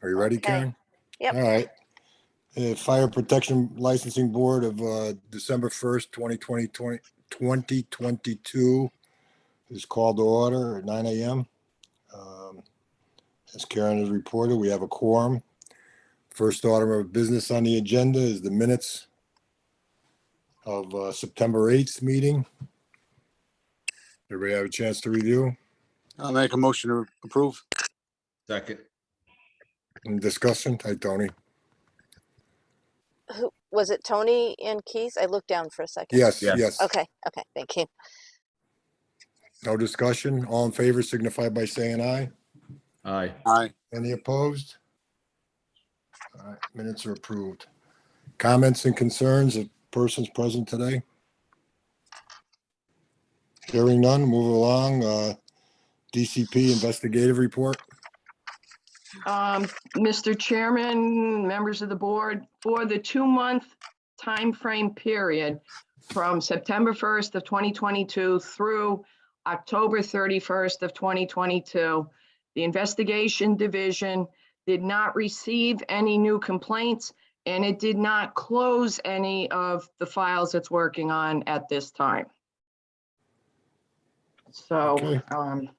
Are you ready, Okay. Karen? Yep. All right. Fire Protection Licensing Board of December 1st, 2022 is called to order at 9 a.m. As Karen has reported, we have a quorum. First order of business on the agenda is the minutes of September 8th meeting. Everybody have a chance to review I'll make a motion to approve. Second. and discussion? Hi, Tony. Who was it? Tony and Keith? I looked down for a second. Yes, Yes. yes. Okay. Okay. Thank you. No discussion. All in favor signify by saying aye. Aye. Aye. Any opposed? All right, minutes are approved. Comments and concerns of persons present today? Hearing none, move along. DCP investigative report. Mr. Chairman, members of the board, for the 2-month timeframe period from September 1st of 2022 through October 31st of 2022, the investigation division did not receive any new complaints, and it did not close any of the files it's working on at this time. So, Okay.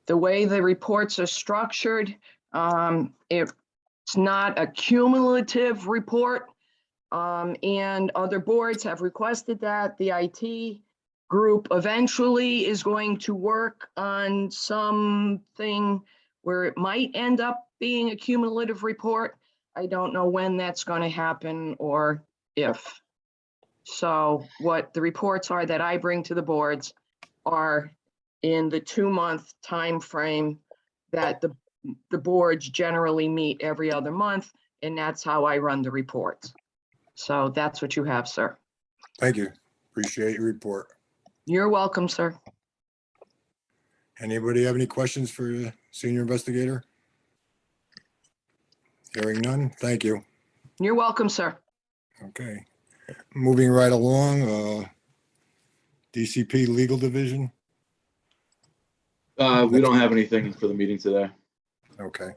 the way the reports are structured, it's not a cumulative report. And other boards have requested that. The IT group eventually is going to work on something where it might end up being a cumulative report. I don't know when that's going to happen or if. So what the reports are that I bring to the boards are in the 2-month time frame that the boards generally meet every other month, and that's how I run the reports. So that's what you have, sir. Thank you. Appreciate your report. You're welcome, sir. Anybody have any questions for the senior investigator? Hearing none, thank you. You're welcome, sir. Okay. Moving right along, DCP Legal Division. We don't have anything for the meeting today. Okay.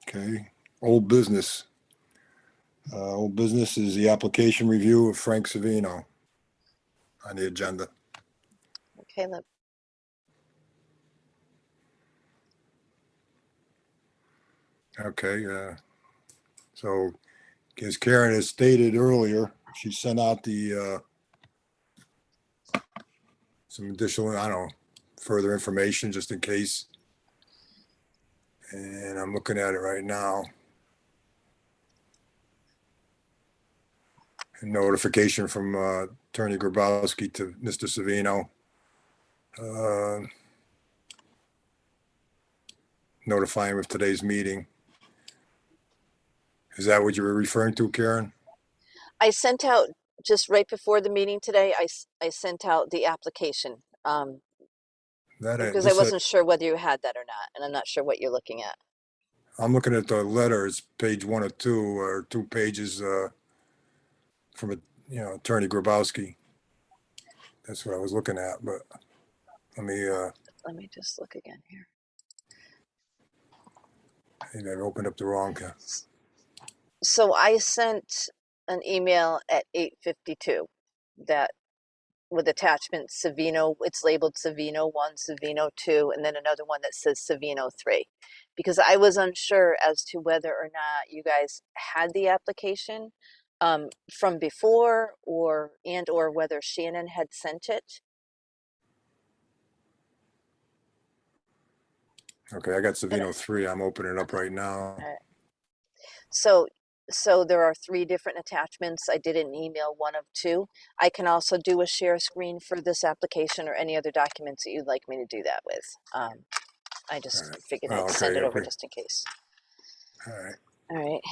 Okay, old business. Old business is the application review of Frank Savino on the agenda. Okay. Look. Okay, so as Karen has stated earlier, she sent out the some additional, I don't know, further information just in case. And I'm looking at it right now. A notification from Attorney Grabowski to Mr. Savino. Notifying of today's meeting. Is that what you were referring to, Karen? I sent out just right before the meeting today. I sent out the application because I wasn't sure whether you had that or not, and I'm not sure what you're looking at. I'm looking at the letter. It's page 1 or 2, or 2 pages from Attorney Grabowski. That's what I was looking at. But let me just look again here. Maybe I opened up the wrong. So I sent an email at 8:52 that with attachment Savino, it's labeled Savino 1, Savino 2, and then another one that says Savino 3, because I was unsure as to whether or not you guys had the application from before or whether Shannon had sent it. Okay, I got Savino 3. I'm opening it up right now. All right. So there are 3 different attachments. I did an email 1 of 2. I can also do a share screen for this application or any other documents that you'd like me to do that with. I just figured I'd send it over just in case. All right. All right.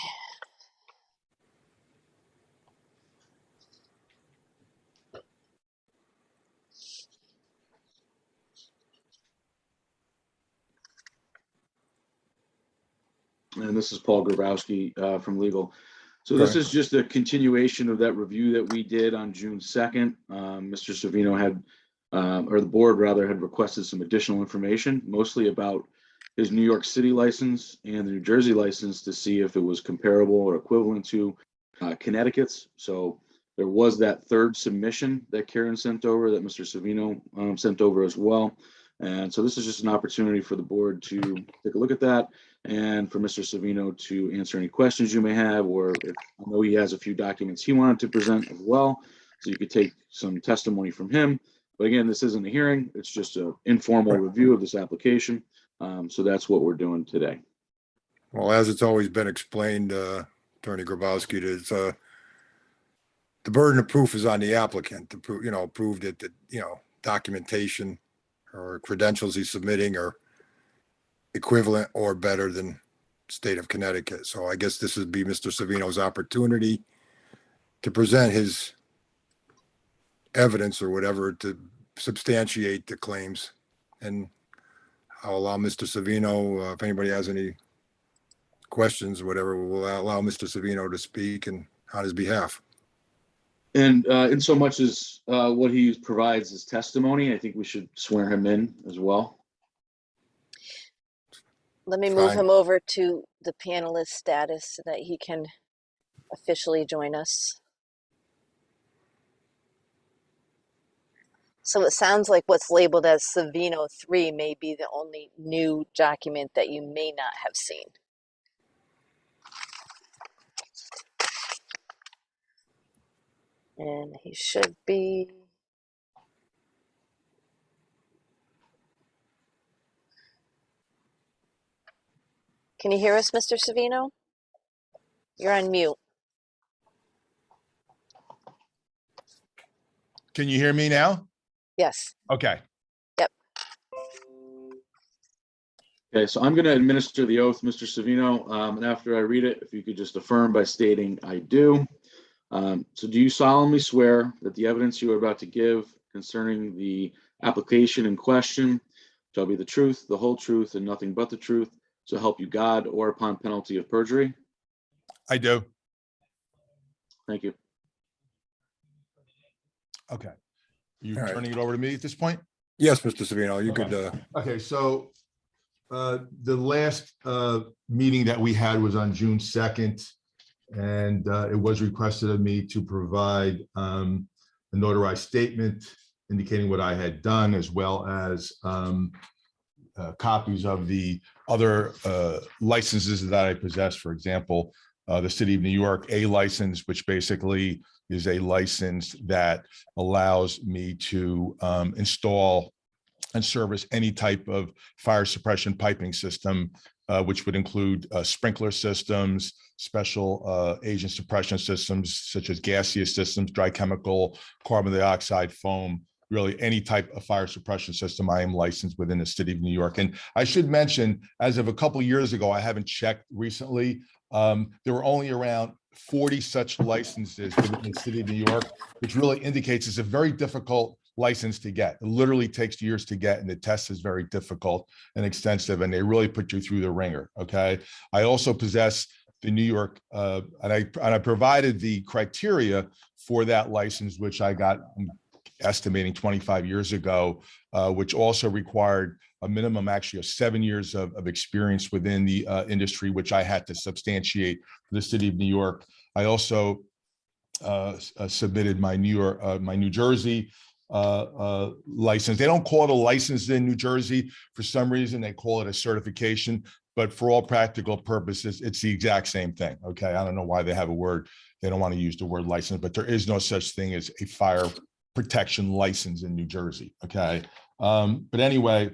And this is Paul Grabowski from legal. So this is just a continuation of that review that we did on June 2nd. Mr. Savino had or the board rather, had requested some additional information, mostly about his New York City license and the New Jersey license to see if it was comparable or equivalent to Connecticut's. So there was that third submission that Karen sent over, that Mr. Savino sent over as well. And so this is just an opportunity for the board to take a look at that, and for Mr. Savino to answer any questions you may have, or if I know he has a few documents he wanted to present as well, so you could take some testimony from him. But again, this isn't a hearing, it's just an informal review of this application. So that's what we're doing today. Well, as it's always been explained, Attorney Grabowski, the burden of proof is on the applicant to prove, prove that the, documentation or credentials he's submitting are equivalent or better than state of Connecticut. So I guess this would be Mr. Savino's opportunity to present his evidence or whatever to substantiate the claims. And I'll allow Mr. Savino, if anybody has any questions or whatever, we'll allow Mr. Savino to speak and on his behalf. And in so much as what he provides as testimony, I think we should swear him in as well. Let me move Fine. him over to the panelist status so that he can officially join us. So it sounds like what's labeled as Savino 3 may be the only new document that you may not have seen. And he should be. Can you hear us, Mr. Savino? You're on mute. Can you hear me now? Yes. Okay. Okay, so I'm going to administer the oath, Mr. Savino, and after I read it, if you could just affirm by stating I do. So do you solemnly swear that the evidence you are about to give concerning the application in question shall be the truth, the whole truth, and nothing but the truth, so help you God, or upon penalty of perjury? I do. Thank you. Okay. You All right. turning it over to me at this point? Yes, Mr. Savino, you Okay. could, Okay, so the last meeting that we had was on June 2nd, and it was requested of me to provide a notarized statement indicating what I had done, as well as copies of the other licenses that I possess. For example, the City of New York A license, which basically is a license that allows me to install and service any type of fire suppression piping system, which would include sprinkler systems, special agent suppression systems, such as gaseous systems, dry chemical, carbon dioxide, foam, really any type of fire suppression system. I am licensed within the City of New York. And I should mention, as of a couple of years ago, I haven't checked recently, there were only around 40 such licenses within the City of New York, which really indicates it's a very difficult license to get. It literally takes years to get, and the test is very difficult and extensive, and they really put you through the ringer. Okay. I also possess the New York, and I provided the criteria for that license, which I got, I'm estimating 25 years ago, which also required a minimum actually of 7 years of experience within the industry, which I had to substantiate for the City of New York. I also submitted my New Jersey license. They don't call it a license in New Jersey. For some reason, they call it a certification, but for all practical purposes, it's the exact same thing. Okay. I don't know why they have a word. They don't want to use the word license, but there is no such thing as a fire protection license in New Jersey. Okay. But anyway,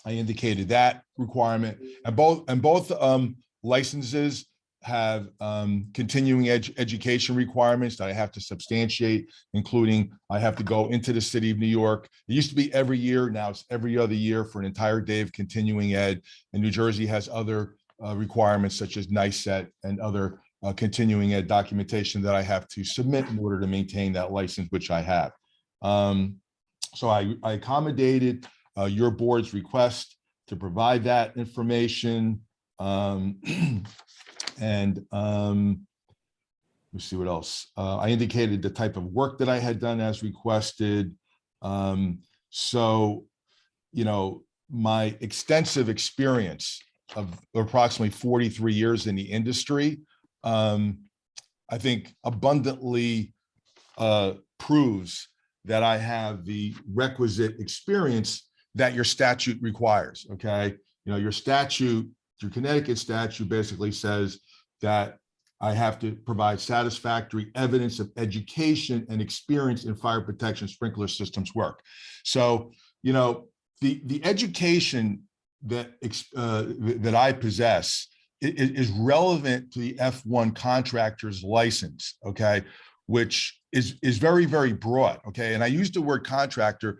I indicated that requirement, and both licenses have continuing education requirements that I have to substantiate, including I have to go into the City of New York. It used to be every year. Now it's every other year for an entire day of continuing ed. And New Jersey has other requirements such as NICET and other continuing ed documentation that I have to submit in order to maintain that license, which I have. So I accommodated your board's request to provide that information. And let's see what else. I indicated the type of work that I had done as requested. So, my extensive experience of approximately 43 years in the industry, I think abundantly proves that I have the requisite experience that your statute requires, okay? Your Connecticut statute basically says that I have to provide satisfactory evidence of education and experience in fire protection sprinkler systems work. So, the education that I possess is relevant to the F1 contractor's license, okay, which is very, very broad, okay? And I use the word contractor.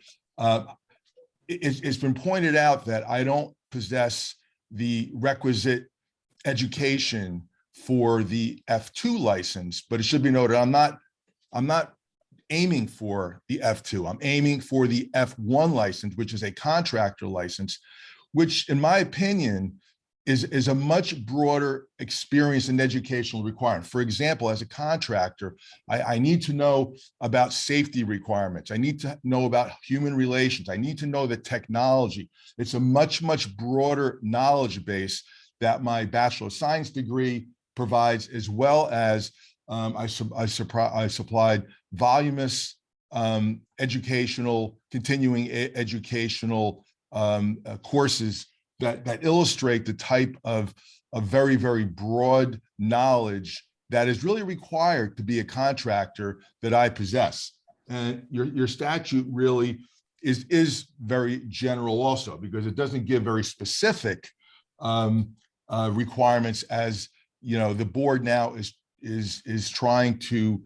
It's been pointed out that I don't possess the requisite education for the F2 license, but it should be noted, I'm not aiming for the F2. I'm aiming for the F1 license, which is a contractor license, which in my opinion is a much broader experience and educational requirement. For example, as a contractor, I need to know about safety requirements. I need to know about human relations. I need to know the technology. It's a much, much broader knowledge base that my Bachelor of Science degree provides, as well as I supplied voluminous educational, continuing educational courses that illustrate the type of very, very broad knowledge that is really required to be a contractor that I possess. And your statute really is very general also, because it doesn't give very specific requirements, as the board now is trying to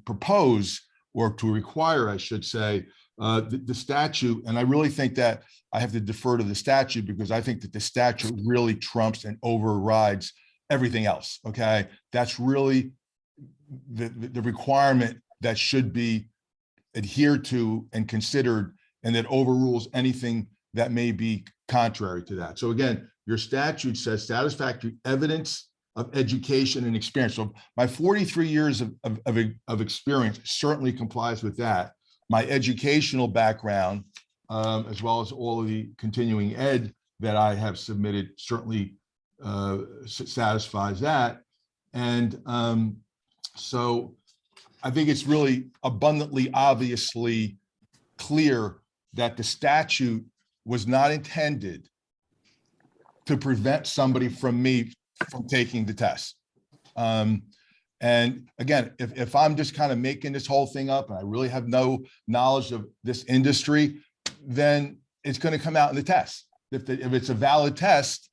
propose, or to require, I should say, the statute. And I really think that I have to defer to the statute, because I think that the statute really trumps and overrides everything else. Okay, that's really the requirement that should be adhered to and considered, and that overrules anything that may be contrary to that. So again, your statute says satisfactory evidence of education and experience. So my 43 years of experience certainly complies with that. My educational background, as well as all of the continuing ed that I have submitted, certainly satisfies that. And so I think it's really abundantly, obviously clear that the statute was not intended to prevent somebody from taking the test. And again, if I'm just kind of making this whole thing up and I really have no knowledge of this industry, then it's going to come out in the test. If it's a valid test,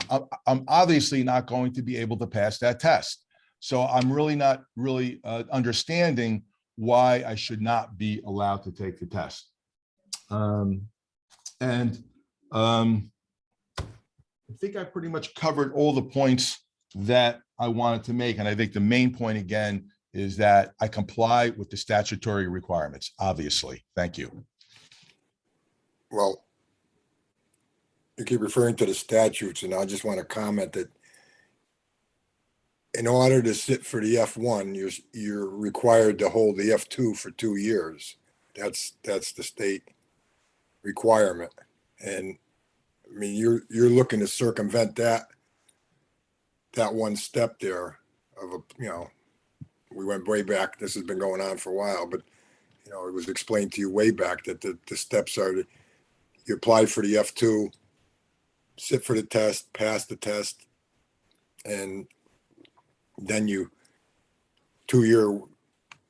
I'm obviously not going to be able to pass that test. So I'm really not understanding why I should not be allowed to take the test. I think I pretty much covered all the points that I wanted to make. And I think the main point, again, is that I comply with the statutory requirements, obviously. Thank you. Well, you keep referring to the statutes, and I just want to comment that in order to sit for the F1, you're required to hold the F2 for 2 years. That's the state requirement. And I mean, you're looking to circumvent that one step there of we went way back. This has been going on for a while, but it was explained to you way back that the steps are that you apply for the F2, sit for the test, pass the test, and then 2-year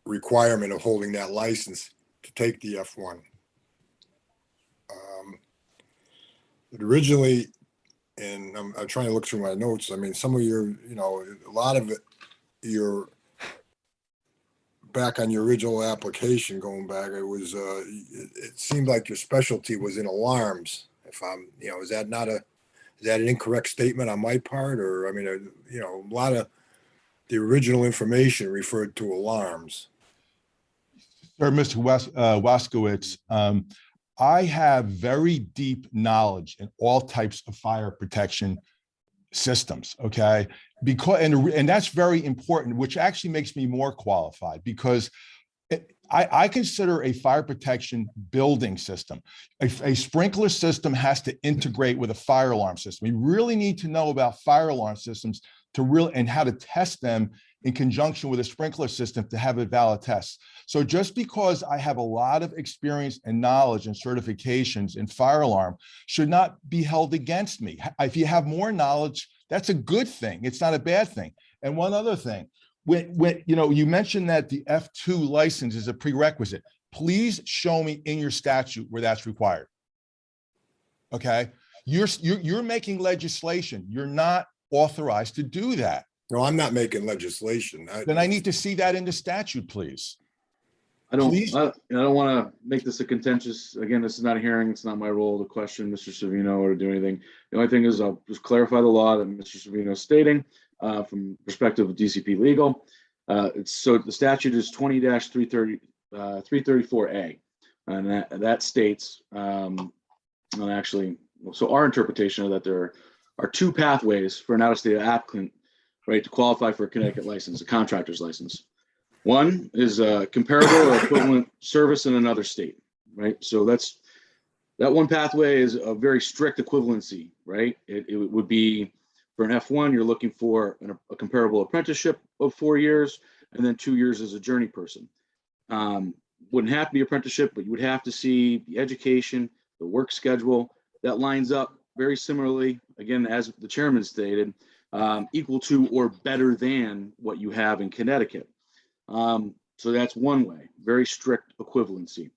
requirement of holding that license to take the F1. Originally, and I'm trying to look through my notes. I mean, some of your, a lot of it, you're back on your original application going back. It was, it seemed like your specialty was in alarms. If I'm, is that an incorrect statement on my part? Or, I mean, a lot of the original information referred to alarms. Sir, Mr. Waskowitz, I have very deep knowledge in all types of fire protection systems, okay? And that's very important, which actually makes me more qualified, because I consider a fire protection building system. A sprinkler system has to integrate with a fire alarm system. We really need to know about fire alarm systems to really, and how to test them in conjunction with a sprinkler system to have a valid test. So just because I have a lot of experience and knowledge and certifications in fire alarm should not be held against me. If you have more knowledge, that's a good thing. It's not a bad thing. And one other thing, when you mentioned that the F2 license is a prerequisite, please show me in your statute where that's required. Okay, you're making legislation. You're not authorized to do that. No, I'm not making legislation. Then I need to see that in the statute, please. I don't Please. want to make this a contentious, again, this is not a hearing. It's not my role to question Mr. Savino or to do anything. The only thing is I'll just clarify the law that Mr. Savino is stating from perspective of DCP legal. So the statute is 20-334A. And that states, and actually, so our interpretation of that there are two pathways for an out-of-state applicant, right, to qualify for a Connecticut license, a contractor's license. One is a comparable or equivalent service in another state, right? So that one pathway is a very strict equivalency, right? It would be for an F1, you're looking for a comparable apprenticeship of 4 years, and then 2 years as a journey person. Wouldn't have to be apprenticeship, but you would have to see the education, the work schedule that lines up very similarly, again, as the chairman stated, equal to or better than what you have in Connecticut. So that's one way, very strict equivalency.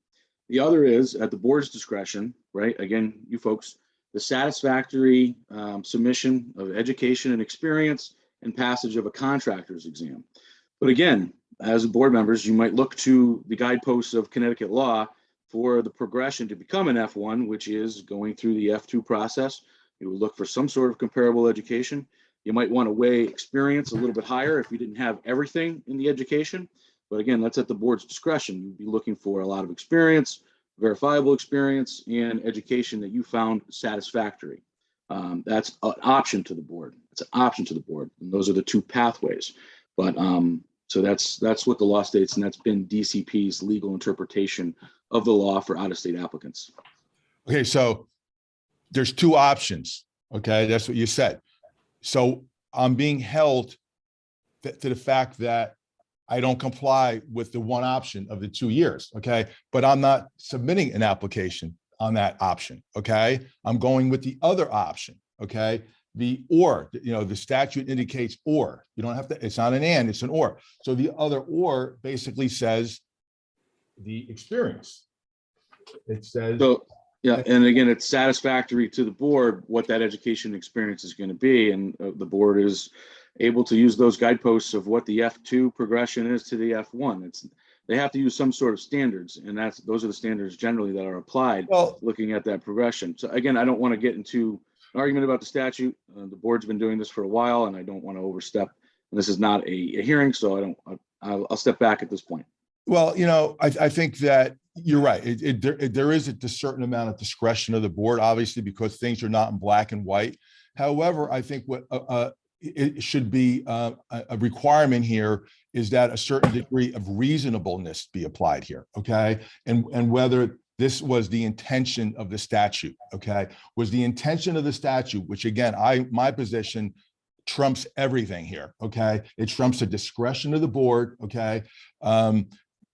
The other is at the board's discretion, right? Again, you folks, the satisfactory submission of education and experience and passage of a contractor's exam. But again, as board members, you might look to the guideposts of Connecticut law for the progression to become an F1, which is going through the F2 process. You would look for some sort of comparable education. You might want to weigh experience a little bit higher if you didn't have everything in the education. But again, that's at the board's discretion. You'd be looking for a lot of experience, verifiable experience, and education that you found satisfactory. That's an option to the board. It's an option to the board. And those are the two pathways. But so that's what the law states, and that's been DCP's legal interpretation of the law for out-of-state applicants. Okay, so there's two options. Okay, that's what you said. So I'm being held to the fact that I don't comply with the one option of the 2 years. Okay, but I'm not submitting an application on that option. Okay, I'm going with the other option. Okay, the or, the statute indicates or. You don't have to, it's not an and, it's an or. So the other or basically says the experience. It says. So, yeah, and again, it's satisfactory to the board what that education experience is going to be, and the board is able to use those guideposts of what the F2 progression is to the F1. They have to use some sort of standards, and those are the standards generally that are applied. Well, Looking at that progression. So again, I don't want to get into an argument about the statute. The board's been doing this for a while, and I don't want to overstep. And this is not a hearing, so I'll step back at this point. well, I think that you're right. There is a certain amount of discretion of the board, obviously, because things are not in black and white. However, I think what it should be a requirement here is that a certain degree of reasonableness be applied here. Okay, and whether this was the intention of the statute. Okay, was the intention of the statute, which again, my position trumps everything here. Okay, it trumps the discretion of the board. Okay.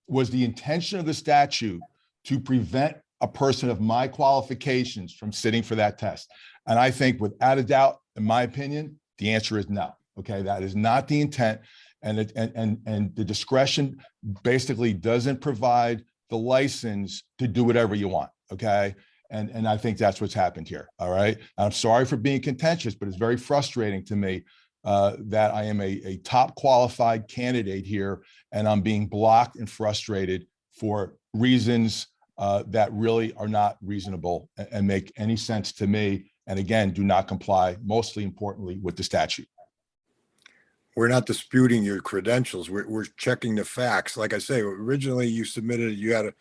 Was the intention of the statute to prevent a person of my qualifications from sitting for that test? And I think without a doubt, in my opinion, the answer is no. Okay, that is not the intent. And the discretion basically doesn't provide the license to do whatever you want. Okay. And I think that's what's happened here. All right. I'm sorry for being contentious, but it's very frustrating to me that I am a top qualified candidate here, and I'm being blocked and frustrated for reasons that really are not reasonable and make any sense to me. And again, do not comply, mostly importantly, with the statute. We're not disputing your credentials. We're checking the facts. Like I say, originally you submitted, you had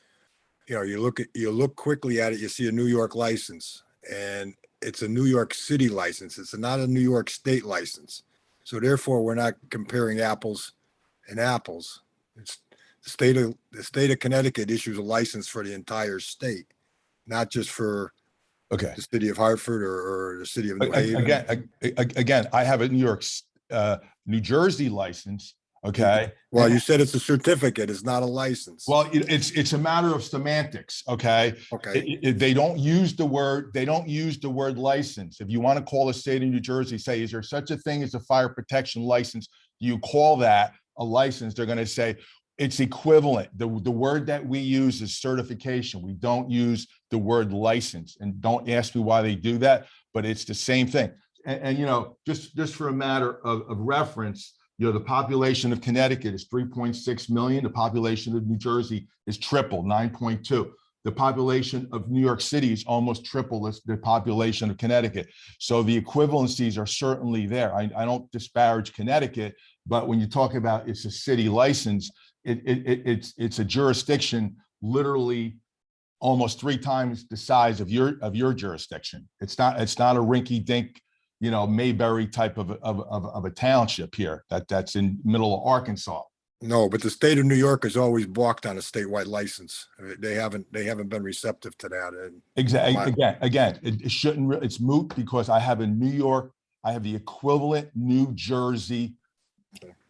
you look quickly at it, you see a New York license, and it's a New York City license. It's not a New York State license. So therefore, we're not comparing apples and apples. the state of Connecticut issues a license for the entire state, not just for Okay. the city of Hartford or the city of New Haven. Again, I have a New Jersey license, okay? Well, you said it's a certificate, it's not a license. Well, it's a matter of semantics, okay? Okay, They don't use the word license. If you want to call the state of New Jersey, say, is there such a thing as a fire protection license? Do you call that a license? They're going to say it's equivalent. The word that we use is certification. We don't use the word license, and don't ask me why they do that, but it's the same thing. And you know, just for a matter of reference, you know, the population of Connecticut is 3.6 million. The population of New Jersey is triple, 9.2. The population of New York City is almost triple the population of Connecticut. So the equivalencies are certainly there. I don't disparage Connecticut, but when you talk about it's a city license, it's a jurisdiction literally almost 3 times the size of your jurisdiction. It's not a rinky-dink, you know, Mayberry type of a township here that's in middle of Arkansas. no, but the state of New York has always balked on a statewide license. They haven't been receptive to that. And Exactly. Again, it shouldn't. It's moot because I have the equivalent New Jersey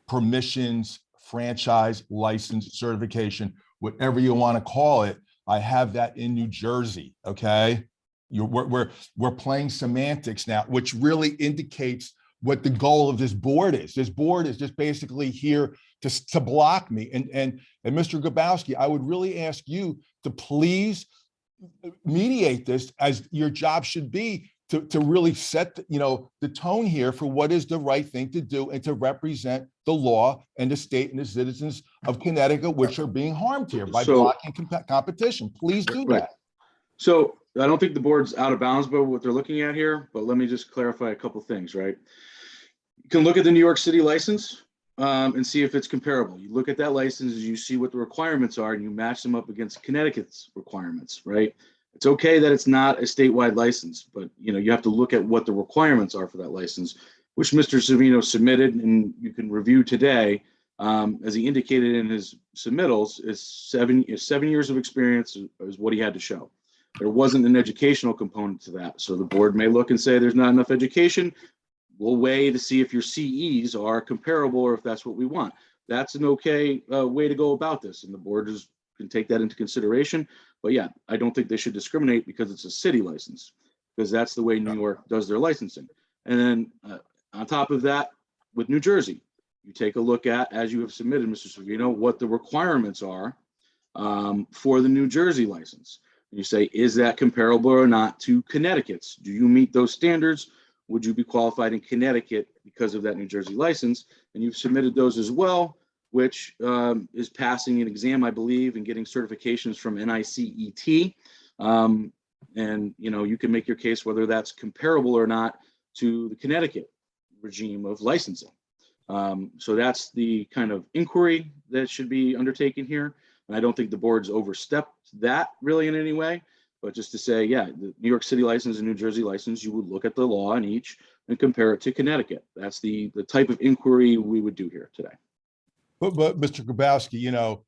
permissions, franchise, license, certification, whatever you want to call it. I have that in New Jersey. Okay. We're playing semantics now, which really indicates what the goal of this board is. This board is just basically here to block me. And Mr. Grabowski, I would really ask you to please mediate this, as your job should be, to really set the tone here for what is the right thing to do and to represent the law and the state and the citizens of Connecticut, which are being harmed here by blocking competition. Please do that. So I don't think the board's out of bounds by what they're looking at here, but let me just clarify a couple things, right? You can look at the New York City license and see if it's comparable. You look at that license, you see what the requirements are, and you match them up against Connecticut's requirements, right? It's okay that it's not a statewide license, but you have to look at what the requirements are for that license, which Mr. Savino submitted, and you can review today. As he indicated in his submittals, is 7 years of experience is what he had to show. There wasn't an educational component to that. So the board may look and say there's not enough education. We'll weigh to see if your CEs are comparable or if that's what we want. That's an okay way to go about this. And the board can take that into consideration. But yeah, I don't think they should discriminate because it's a city license, because that's the way New York does their licensing. And then on top of that, with New Jersey, you take a look at, as you have submitted, Mr. Savino, what the requirements are for the New Jersey license. You say, is that comparable or not to Connecticut's? Do you meet those standards? Would you be qualified in Connecticut because of that New Jersey license? And you've submitted those as well, which is passing an exam, I believe, and getting certifications from NICET. And you can make your case whether that's comparable or not to the Connecticut regime of licensing. So that's the kind of inquiry that should be undertaken here. And I don't think the board's overstepped that really in any way, but just to say, yeah, the New York City license and New Jersey license, you would look at the law in each and compare it to Connecticut. That's the type of inquiry we would do here today. But Mr. Grabowski,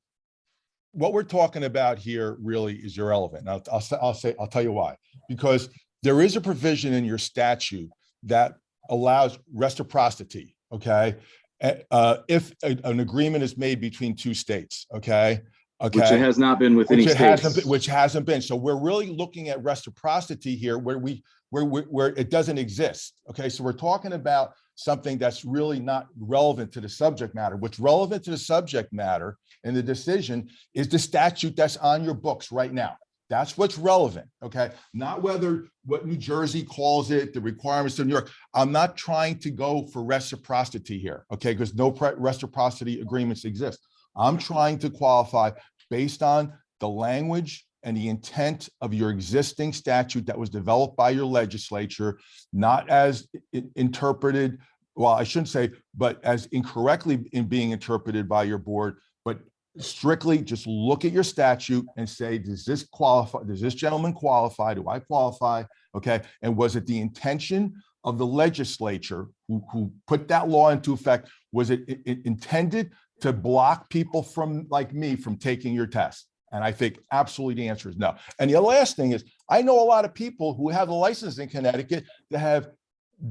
what we're talking about here really is irrelevant. Now, I'll tell you why. Because there is a provision in your statute that allows reciprocity, okay? If an agreement is made between 2 states, okay? Which it has not been with any states. Which hasn't been. So we're really looking at reciprocity here where it doesn't exist. Okay, so we're talking about something that's really not relevant to the subject matter. What's relevant to the subject matter in the decision is the statute that's on your books right now. That's what's relevant, okay? Not what New Jersey calls it, the requirements of New York. I'm not trying to go for reciprocity here, okay? Because no reciprocity agreements exist. I'm trying to qualify based on the language and the intent of your existing statute that was developed by your legislature, not as interpreted, well, I shouldn't say, but as incorrectly in being interpreted by your board, but strictly just look at your statute and say, does this qualify? Does this gentleman qualify? Do I qualify? Okay. And was it the intention of the legislature who put that law into effect? Was it intended to block people from like me from taking your test? And I think absolutely the answer is no. And the last thing is, I know a lot of people who have a license in Connecticut that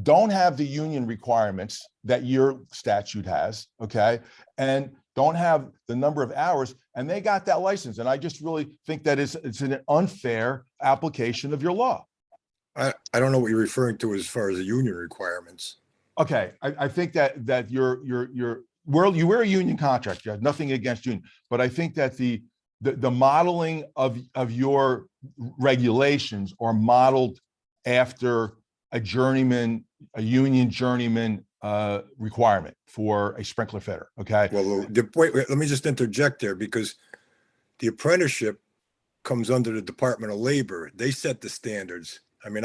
don't have the union requirements that your statute has, okay? And don't have the number of hours, and they got that license. And I just really think that it's an unfair application of your law. I don't know what you're referring to as far as the union requirements. Okay, I think that you wear a union contract, you have nothing against union, but I think that the modeling of your regulations are modeled after a union journeyman requirement for a sprinkler fitter, okay? Well, wait, let me just interject there, because the apprenticeship comes under the Department of Labor. They set the standards. I mean,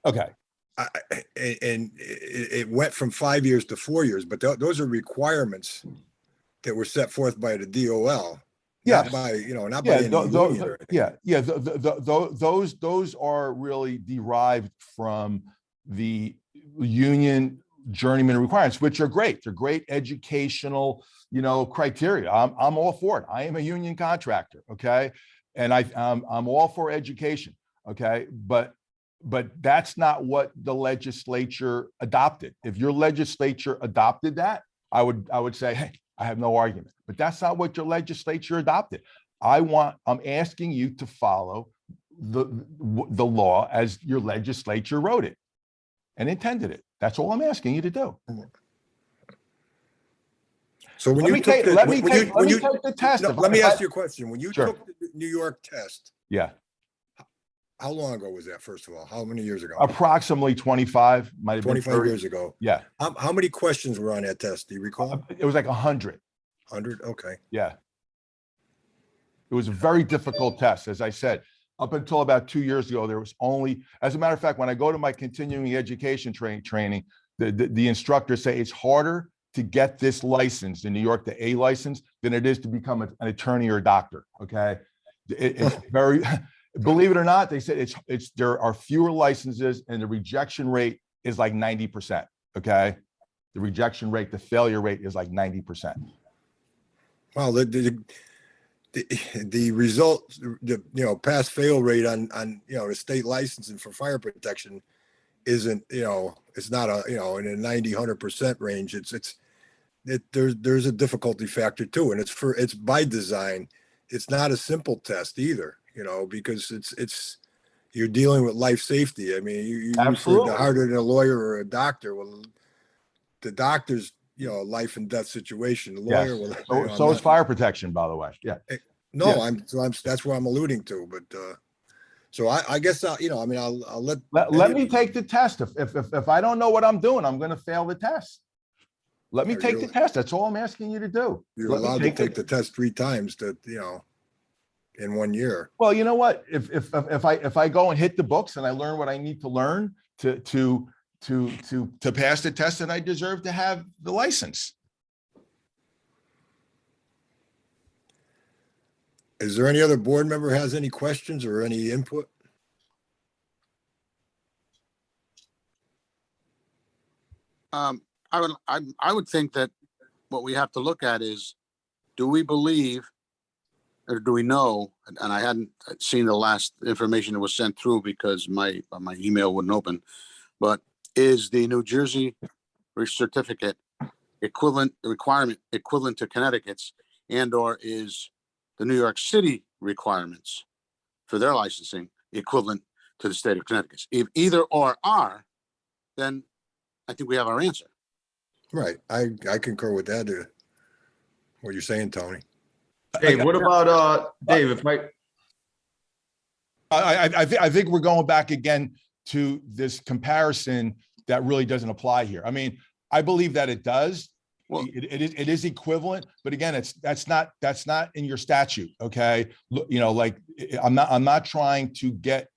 Okay, and it went from 5 years to 4 years, but those are requirements that were set forth by the DOL. Yes. Not by, not by yeah, any union or anything. those are really derived from the union journeyman requirements, which are great. They're great educational, criteria. I'm all for it. I am a union contractor, okay? And I'm all for education, okay? But that's not what the legislature adopted. If your legislature adopted that, I would say, hey, I have no argument. But that's not what your legislature adopted. I'm asking you to follow the law as your legislature wrote it and intended it. That's all I'm asking you to do. So when Let you took me take the test. no, let me ask you a question. When you Sure. took the New York test, Yeah, how long ago was that, first of all? How many years ago? approximately 25, might have been 25 30. years ago. Yeah, How many questions were on that test? Do you recall? it was like 100. 100? Okay. Yeah. It was a very difficult test. As I said, up until about 2 years ago, there was only, as a matter of fact, when I go to my continuing education training, the instructors say it's harder to get this license in New York, the A license, than it is to become an attorney or a doctor. Okay. It's very, believe it or not, they said there are fewer licenses and the rejection rate is like 90%. Okay. The rejection rate, the failure rate is like 90%. Well, the result, pass fail rate on the state licensing for fire protection isn't, it's not in a 90-100% range. There's a difficulty factor too, and it's by design. It's not a simple test either, because you're dealing with life safety. I mean, you Absolutely. the harder than a lawyer or a doctor. Well, the doctor's life and death situation. The lawyer Yes. will. So is fire protection, by the way. Yeah. No, Yes. that's what I'm alluding to. But so I guess I'll Let me take the test. If I don't know what I'm doing, I'm going to fail the test. Let me No, take the you're- test. That's all I'm asking you to do. You're Let me allowed to take the test 3 times in 1 year. Well, you know what? If I go and hit the books and I learn what I need to learn to pass the test, then I deserve to have the license. Is there any other board member who has any questions or any input? I would think that what we have to look at is, do we believe or do we know, and I hadn't seen the last information that was sent through because my email wouldn't open, but is the New Jersey certificate requirement equivalent to Connecticut's, and/or is the New York City requirements for their licensing equivalent to the state of Connecticut's? If either or are, then I think we have our answer. Right. I concur with that. What you're saying, Tony. Dave, what about, Dave, if I think we're going back again to this comparison that really doesn't apply here. I mean, I believe that it does. Well- It is equivalent, but again, that's not in your statute. Okay. Look, like I'm not trying to get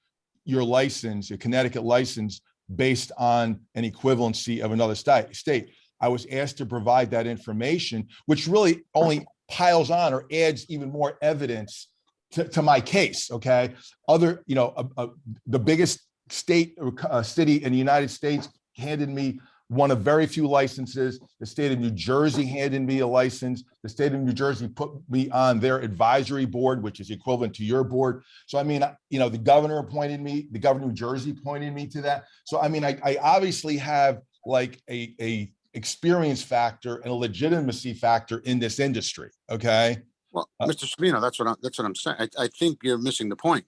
your license, a Connecticut license, based on an equivalency of another state. I was asked to provide that information, which really only piles on or adds even more evidence to my case. Okay. The biggest state or city in the United States handed me one of very few licenses. The state of New Jersey handed me a license. The state of New Jersey put me on their advisory board, which is equivalent to your board. So I mean, you know, the governor appointed me, the governor of New Jersey appointed me to that. So I mean, I obviously have like a experience factor and a legitimacy factor in this industry. Okay. Well, Mr. Savino, that's what I'm saying. I think you're missing the point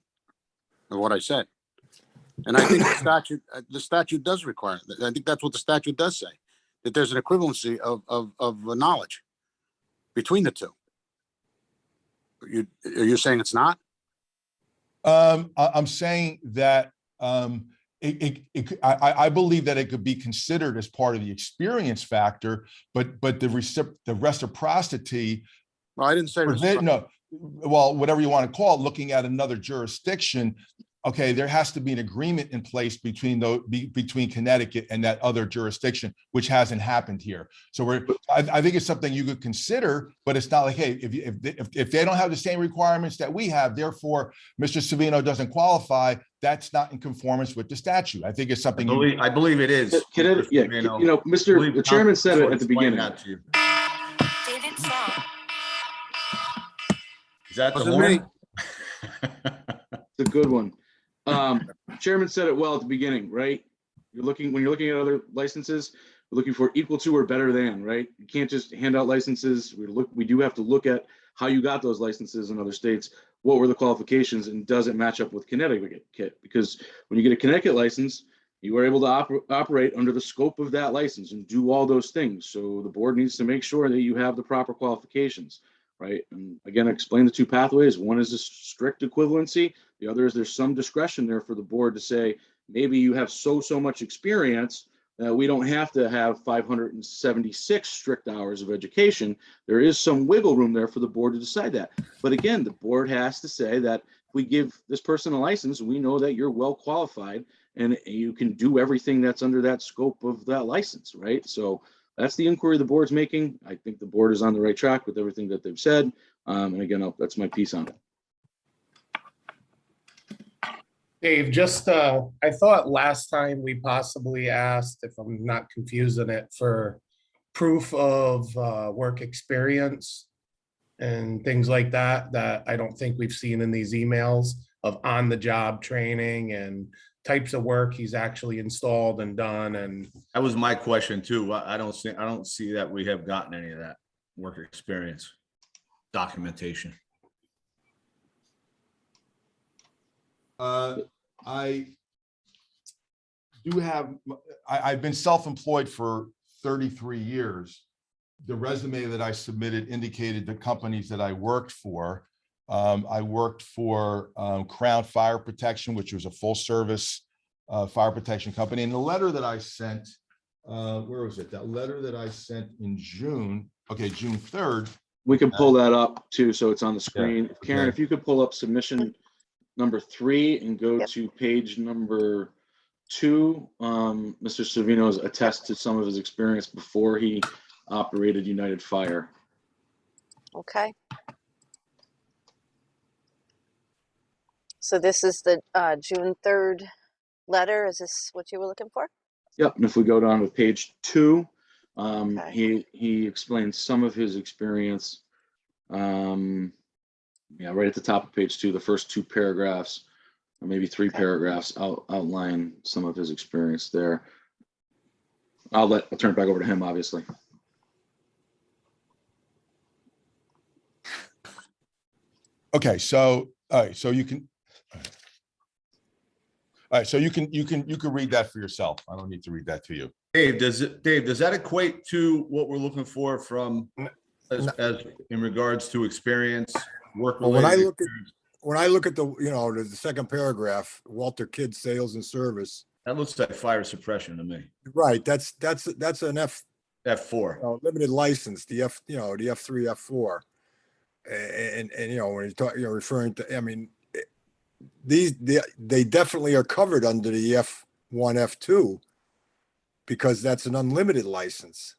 of what I said. And I think the statute does require that. I think that's what the statute does say, that there's an equivalency of knowledge between the two. Are you saying it's not? I'm saying that I believe that it could be considered as part of the experience factor, but the reciprocity. Well, I didn't say. No, well, whatever you want to call it, looking at another jurisdiction. Okay, there has to be an agreement in place between Connecticut and that other jurisdiction, which hasn't happened here. So I think it's something you could consider, but it's not like, hey, if they don't have the same requirements that we have, therefore Mr. Savino doesn't qualify. That's not in conformance with the statute. I think it's something. I believe it is. Yeah, you know, the chairman said it at the beginning. Is that the Wasn't me. horn? It's a good one. Chairman said it well at the beginning, right? When you're looking at other licenses, we're looking for equal to or better than, right? You can't just hand out licenses. We do have to look at how you got those licenses in other states. What were the qualifications, and does it match up with Connecticut? Because when you get a Connecticut license, you are able to operate under the scope of that license and do all those things. So the board needs to make sure that you have the proper qualifications, right? And again, I explained the two pathways. One is a strict equivalency. The other is there's some discretion there for the board to say, maybe you have so much experience that we don't have to have 576 strict hours of education. There is some wiggle room there for the board to decide that. But again, the board has to say that if we give this person a license, we know that you're well qualified and you can do everything that's under that scope of that license, right? So that's the inquiry the board's making. I think the board is on the right track with everything that they've said. And again, that's my piece on it. Dave, just, I thought last time we possibly asked, if I'm not confusing it, for proof of work experience and things like that, that I don't think we've seen in these emails of on-the-job training and types of work he's actually installed and done. And That was my question too. I don't see that we have gotten any of that work experience documentation. I do have, I've been self-employed for 33 years. The resume that I submitted indicated the companies that I worked for. I worked for Crown Fire Protection, which was a full service fire protection company. And the letter that I sent, where was it? That letter that I sent in June, okay, June 3rd. We can pull that up too, so it's on the screen. Yeah, Karen, okay. if you could pull up submission number 3 and go Yep. to page number 2. Mr. Savino's attest to some of his experience before he operated United Fire. Okay. So this is the June 3rd letter. Is this what you were looking for? Yep, and if we go down to page 2, Okay. he explains some of his experience. Yeah, right at the top of page 2, the first 2 paragraphs, or maybe 3 Okay. paragraphs, outline some of his experience there. I'll turn it back over to him, obviously. Okay, so, all right, so you can. All right, so you can read that for yourself. I don't need to read that to you. Dave, does that equate to what we're looking for from as in regards to experience, work? Well, when I look at the, you know, the second paragraph, Walter Kidd Sales and Service, That looks like fire suppression to me. right, that's an F4. limited license, the the F3, F4. And you know, when you're referring to, I mean, they definitely are covered under the F1, F2 because that's an unlimited license.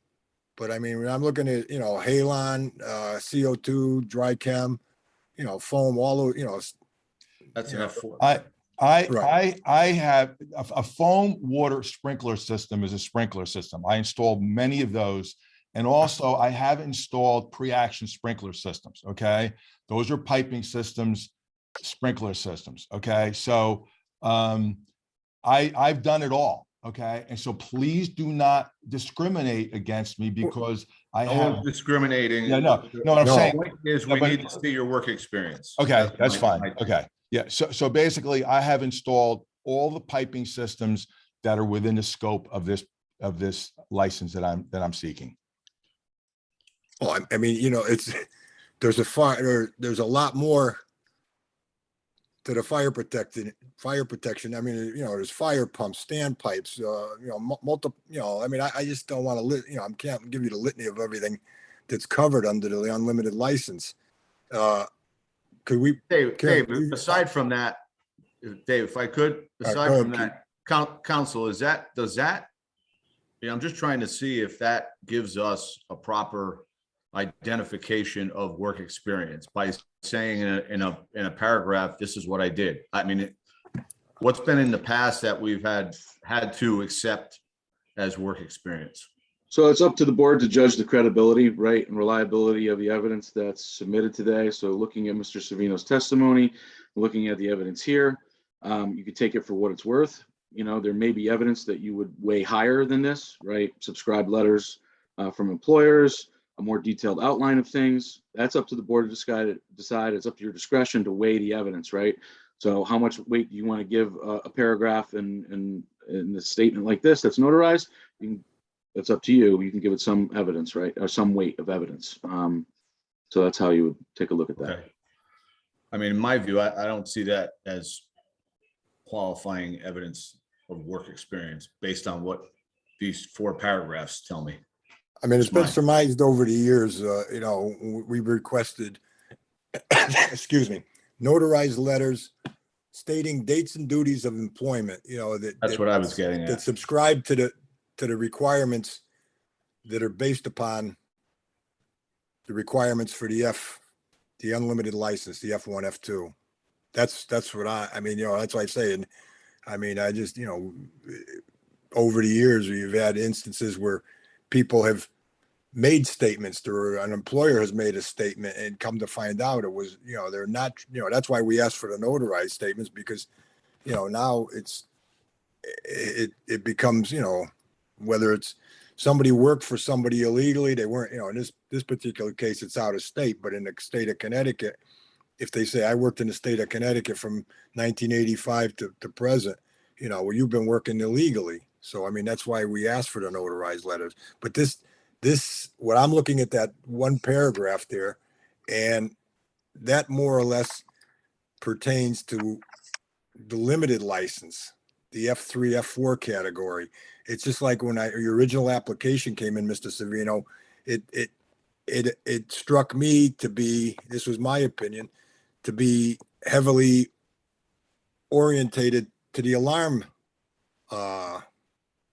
But I mean, when I'm looking at, Halon, CO2, dry chem, foam, all of, That's an F4. Right. I have a foam water sprinkler system is a sprinkler system. I installed many of those. And also I have installed pre-action sprinkler systems. Okay. Those are piping systems, sprinkler systems. Okay. So I've done it all. Okay. And so please do not discriminate against me because I No have, one's discriminating. yeah, no, what I'm No. saying. Point is, No, we but- need to see your work experience. Okay, that's my- fine. my- Okay. Yeah. So basically I have installed all the piping systems that are within the scope of this license that I'm seeking. Oh, I mean, you know, there's a lot more to the fire protection. I mean, you know, there's fire pumps, standpipes, you know, multiple, you know, I mean, I just don't want to you know, I can't give you the litany of everything that's covered under the unlimited license. Could we, Dave, Karen, Dave, aside from that, Dave, if I could, right, aside go from ahead, that, council, does that? Yeah, I'm just trying to see if that gives us a proper identification of work experience by saying in a paragraph, this is what I did. I mean, what's been in the past that we've had to accept as work experience? So it's up to the board to judge the credibility, right, and reliability of the evidence that's submitted today. So looking at Mr. Savino's testimony, looking at the evidence here, you could take it for what it's worth. You know, there may be evidence that you would weigh higher than this, right? Subscribed letters from employers, a more detailed outline of things. That's up to the board to decide. It's up to your discretion to weigh the evidence, right? So how much weight do you want to give a paragraph in the statement like this that's notarized? It's up to you. You can give it some evidence, right? Or some weight of evidence. So that's how you would take a look at that. Okay. I mean, in my view, I don't see that as qualifying evidence of work experience based on what these 4 paragraphs tell me. I mean, it's been Mine. surmised over the years, you know, we requested, excuse me, notarized letters stating dates and duties of employment, you know, That's what I was getting that at. subscribe to the requirements that are based upon the requirements for the unlimited license, the F1, F2. That's what I mean, you know, that's what I say. And I mean, I just, you know, over the years, we've had instances where people have made statements or an employer has made a statement and come to find out it was, you know, they're not, you know, that's why we asked for the notarized statements because, you know, now it becomes, you know, whether it's somebody worked for somebody illegally, they weren't, you know, in this particular case, it's out of state, but in the state of Connecticut, if they say I worked in the state of Connecticut from 1985 to present, you know, well, you've been working illegally. So, I mean, that's why we asked for the notarized letters. But what I'm looking at that one paragraph there, and that more or less pertains to the limited license, the F3, F4 category. It's just like when your original application came in, Mr. Savino, it struck me to be, this was my opinion, to be heavily orientated to the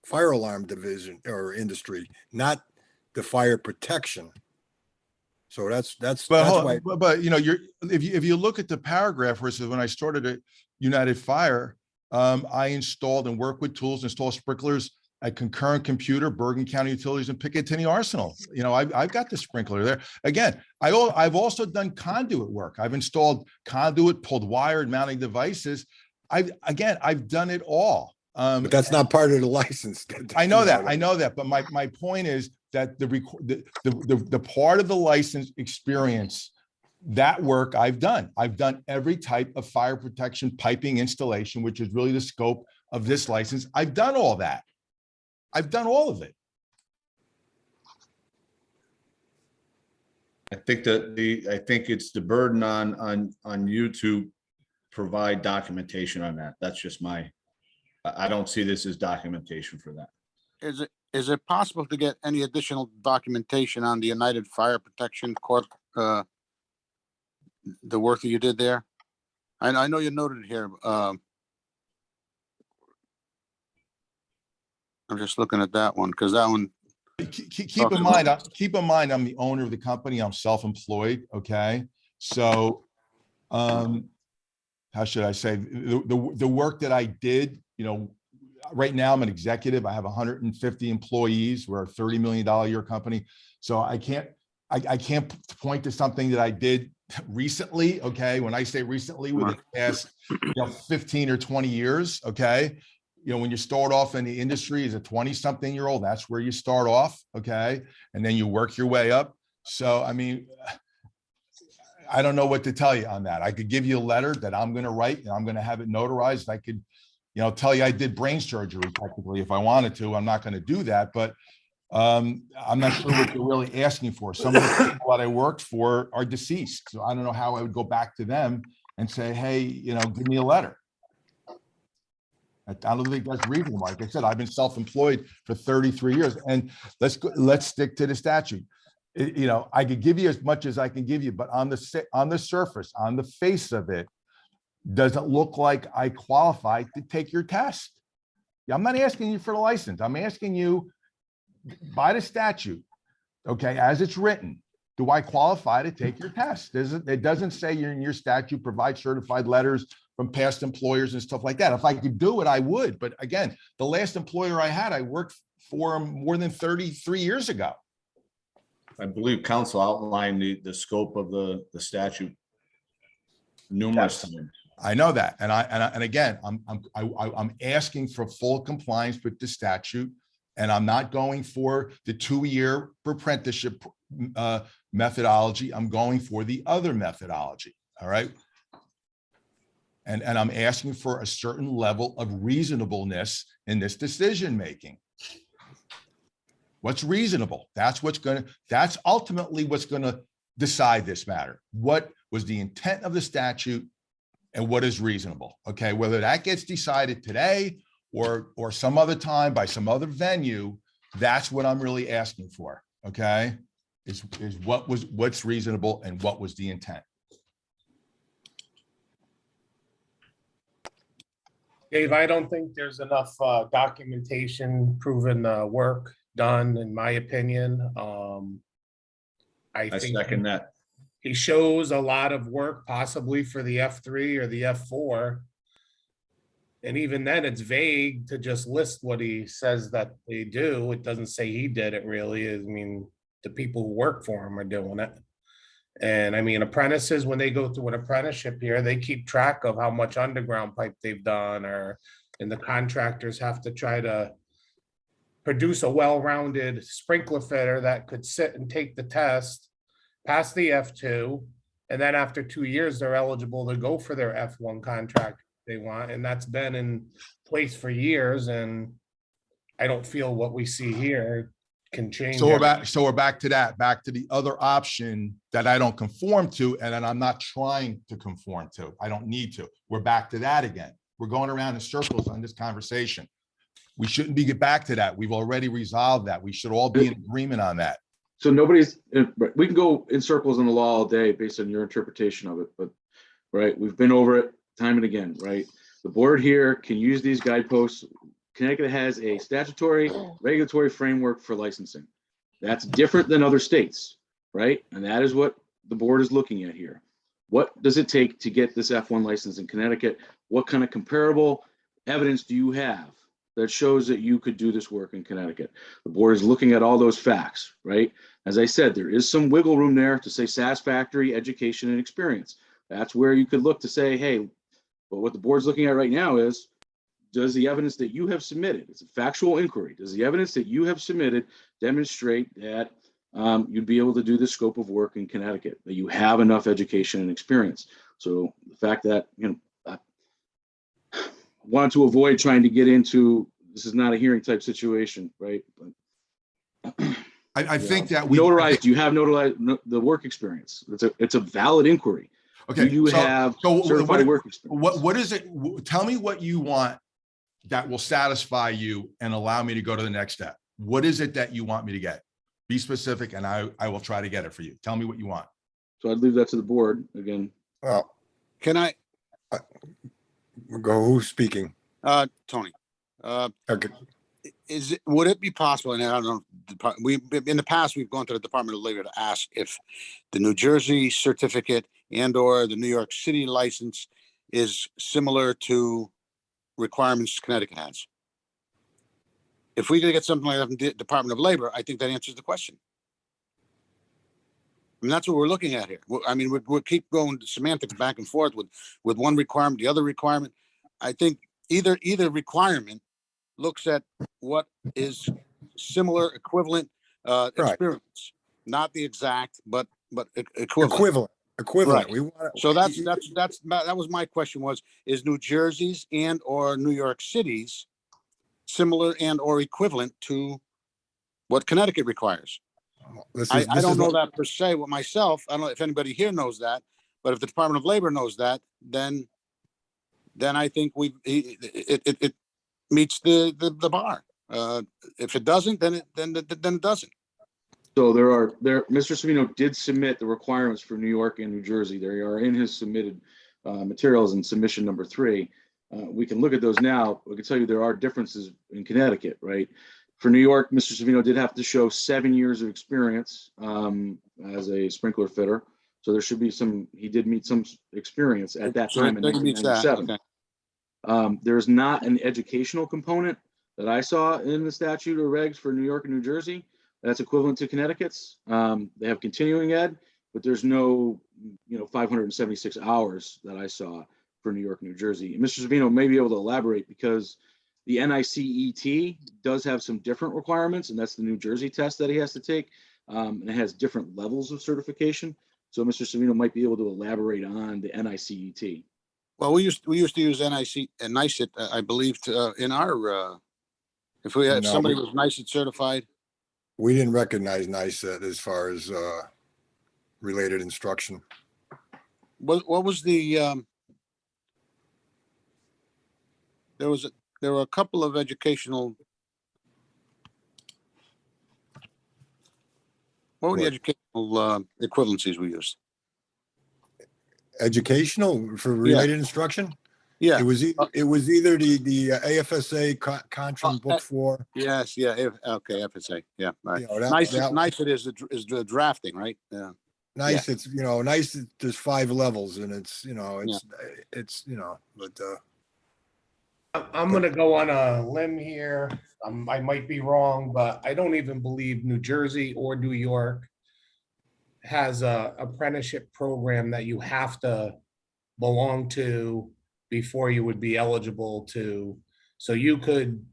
fire alarm division or industry, not the fire protection. So that's why. But you know, if you look at the paragraph where it says when I started at United Fire, I installed and worked with tools, installed sprinklers at Concurrent Computer, Bergen County Utilities, and Picatinny Arsenal. You know, I've got the sprinkler there. Again, I've also done conduit work. I've installed conduit, pulled wire, and mounting devices. I've done it all. But that's not part of the license. I know that. But my point is that the part of the license experience, that work I've done. I've done every type of fire protection piping installation, which is really the scope of this license. I've done all that. I've done all of it. I think I think it's the burden on you to provide documentation on that. That's just I don't see this as documentation for that. Is it possible to get any additional documentation on the United Fire Protection Corp, the work that you did there? I know you noted here. I'm just looking at that one because that one. Keep in mind, I'm the owner of the company. I'm self-employed. Okay. So, how how should I say, the work that I did, right now I'm an executive. I have 150 employees. We're a $30 million a year company. So I can't point to something that I did recently. Okay. When I say recently, within the past, 15 or 20 years. Okay. When you start off in the industry as a 20-something-year-old, that's where you start off. Okay. And then you work your way up. So, I mean, I don't know what to tell you on that. I could give you a letter that I'm going to write and I'm going to have it notarized. I could, tell you I did brain surgery technically if I wanted to. I'm not going to do that, but I'm not sure what you're really asking for. Some of the people that I worked for are deceased. So I don't know how I would go back to them and say, hey, give me a letter. I don't think that's reasonable. Like I said, I've been self-employed for 33 years, and let's stick to the statute. I could give you as much as I can give you, but on the surface, on the face of it, doesn't look like I qualify to take your test. I'm not asking you for the license. I'm asking you by the statute, okay, as it's written, do I qualify to take your test? It doesn't say in your statute, provide certified letters from past employers and stuff like that. If I could do it, I would. But again, the last employer I had, I worked for more than 33 years ago. I believe council outlined the scope of the statute numerous times. I know that. And again, I'm asking for full compliance with the statute, and I'm not going for the 2-year apprenticeship methodology. I'm going for the other methodology. All right. And I'm asking for a certain level of reasonableness in this decision-making. What's reasonable? That's ultimately what's going to decide this matter. What was the intent of the statute and what is reasonable? Okay. Whether that gets decided today or some other time by some other venue, that's what I'm really asking for. Okay. Is what's reasonable and what was the intent? Dave, I don't think there's enough documentation proving work done, in my opinion. I think second that. he shows a lot of work possibly for the F3 or the F4. And even then it's vague to just list what he says that they do. It doesn't say he did it really. I mean, the people who work for him are doing it. And I mean, apprentices, when they go through an apprenticeship here, they keep track of how much underground pipe they've done, and the contractors have to try to produce a well-rounded sprinkler fitter that could sit and take the test, pass the F2, and then after 2 years, they're eligible to go for their F1 contract they want. And that's been in place for years. And I don't feel what we see here can change. So we're back to the other option that I don't conform to, and then I'm not trying to conform to. I don't need to. We're back to that again. We're going around in circles on this conversation. We shouldn't be get back to that. We've already resolved that. We should all be in agreement on that. So we can go in circles in the law all day based on your interpretation of it, but right, we've been over it time and again, right? The board here can use these guideposts. Connecticut has a statutory regulatory framework for licensing. That's different than other states, right? And that is what the board is looking at here. What does it take to get this F1 license in Connecticut? What kind of comparable evidence do you have that shows that you could do this work in Connecticut? The board is looking at all those facts, right? As I said, there is some wiggle room there to say satisfactory education and experience. That's where you could look to say, hey, but what the board's looking at right now is, does the evidence that you have submitted, it's a factual inquiry, does the evidence that you have submitted demonstrate that you'd be able to do the scope of work in Connecticut, that you have enough education and experience? So the fact that, I wanted to avoid trying to get into, this is not a hearing type situation, right? But I think that notarized, you have notarized the work experience. It's a valid inquiry. Okay. Do you have certified work experience? What is it? Tell me what you want that will satisfy you and allow me to go to the next step. What is it that you want me to get? Be specific, and I will try to get it for you. Tell me what you want. So I'd leave that to the board again. Well, Can I, go, who's speaking? Tony, Okay. would it be possible, and I don't know, in the past, we've gone to the Department of Labor to ask if the New Jersey certificate and or the New York City license is similar to requirements Connecticut has. If we could get something like that from the Department of Labor, I think that answers the question. And that's what we're looking at here. I mean, we'll keep going semantics back and forth with one requirement, the other requirement. I think either requirement looks at what is similar, equivalent experience, not the exact, but equivalent. Equivalent. Right. We want. So that was my question is New Jersey's and or New York City's similar and or equivalent to what Connecticut requires? I don't know that per se with myself. I don't know if anybody here knows that, but if the Department of Labor knows that, then I think it meets the bar. If it doesn't, then it doesn't. So Mr. Savino did submit the requirements for New York and New Jersey. They are in his submitted materials in submission number 3. We can look at those now. We can tell you there are differences in Connecticut, right? For New York, Mr. Savino did have to show 7 years of experience as a sprinkler fitter. So there should be he did meet some experience at that time in 1997. Okay. There's not an educational component that I saw in the statute or regs for New York and New Jersey that's equivalent to Connecticut's. They have continuing ed, but there's no 576 hours that I saw for New York and New Jersey. And Mr. Savino may be able to elaborate because the NICET does have some different requirements, and that's the New Jersey test that he has to take, and it has different levels of certification. So Mr. Savino might be able to elaborate on the NICET. Well, we used to use NICET, I believe, in our if we had somebody was NICET certified. We didn't recognize NICET as far as related instruction. What was the there were a couple of educational. What were the educational equivalencies we used? Educational for related instruction? Yeah. It was either the AFSA contract book 4. Yes. Yeah. Okay. FSA. Yeah. Right. NICET NICET is the drafting, right? Yeah. NICET, it's NICET, there's 5 levels, and it's but I'm gonna go on a limb here. I might be wrong, but I don't even believe New Jersey or New York has a apprenticeship program that you have to belong to before you would be eligible to. So you could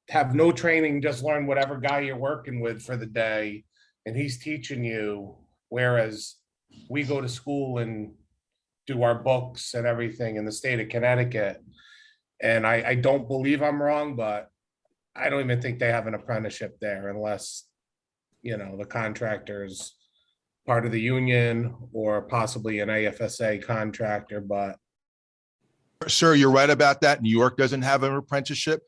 have no training, just learn whatever guy you're working with for the day, and he's teaching you. Whereas we go to school and do our books and everything in the state of Connecticut. And I don't believe I'm wrong, but I don't even think they have an apprenticeship there unless, the contractor's part of the union or possibly an AFSA contractor, but. Sir, you're right about that. New York doesn't have an apprenticeship.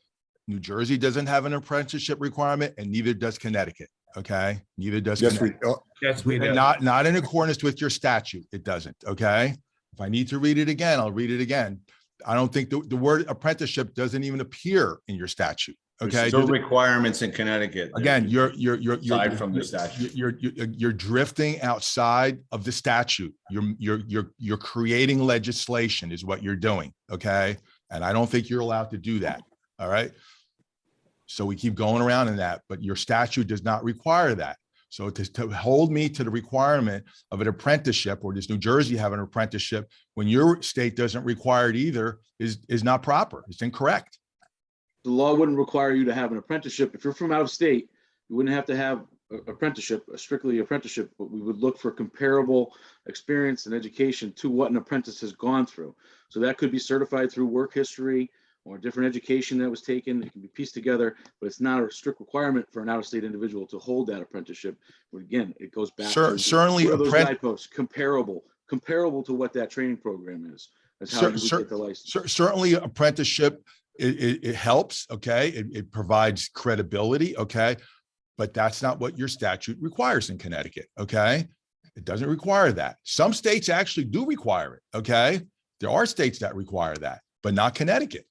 New Jersey doesn't have an apprenticeship requirement, and neither does Connecticut. Okay, neither does Connecticut. Yes, we do. Not in accordance with your statute. It doesn't. Okay, if I need to read it again, I'll read it again. I don't think the word apprenticeship doesn't even appear in your statute. Okay, There's no requirements in Connecticut. Again, you're aside from the statute. You're drifting outside of the statute. You're creating legislation is what you're doing. Okay, and I don't think you're allowed to do that. All right. So we keep going around in that, but your statute does not require that. So to hold me to the requirement of an apprenticeship, or does New Jersey have an apprenticeship when your state doesn't require it either, is not proper. It's incorrect. The law wouldn't require you to have an apprenticeship. If you're from out of state, you wouldn't have to have an apprenticeship, strictly apprenticeship, but we would look for comparable experience and education to what an apprentice has gone through. So that could be certified through work history or different education that was taken. It can be pieced together, but it's not a strict requirement for an out-of-state individual to hold that apprenticeship. But again, it goes back to certainly those guideposts, comparable to what that training program is. That's how you would get the license. Certainly apprenticeship, it helps. Okay. It provides credibility. Okay. But that's not what your statute requires in Connecticut. Okay. It doesn't require that. Some states actually do require it. Okay. There are states that require that, but not Connecticut.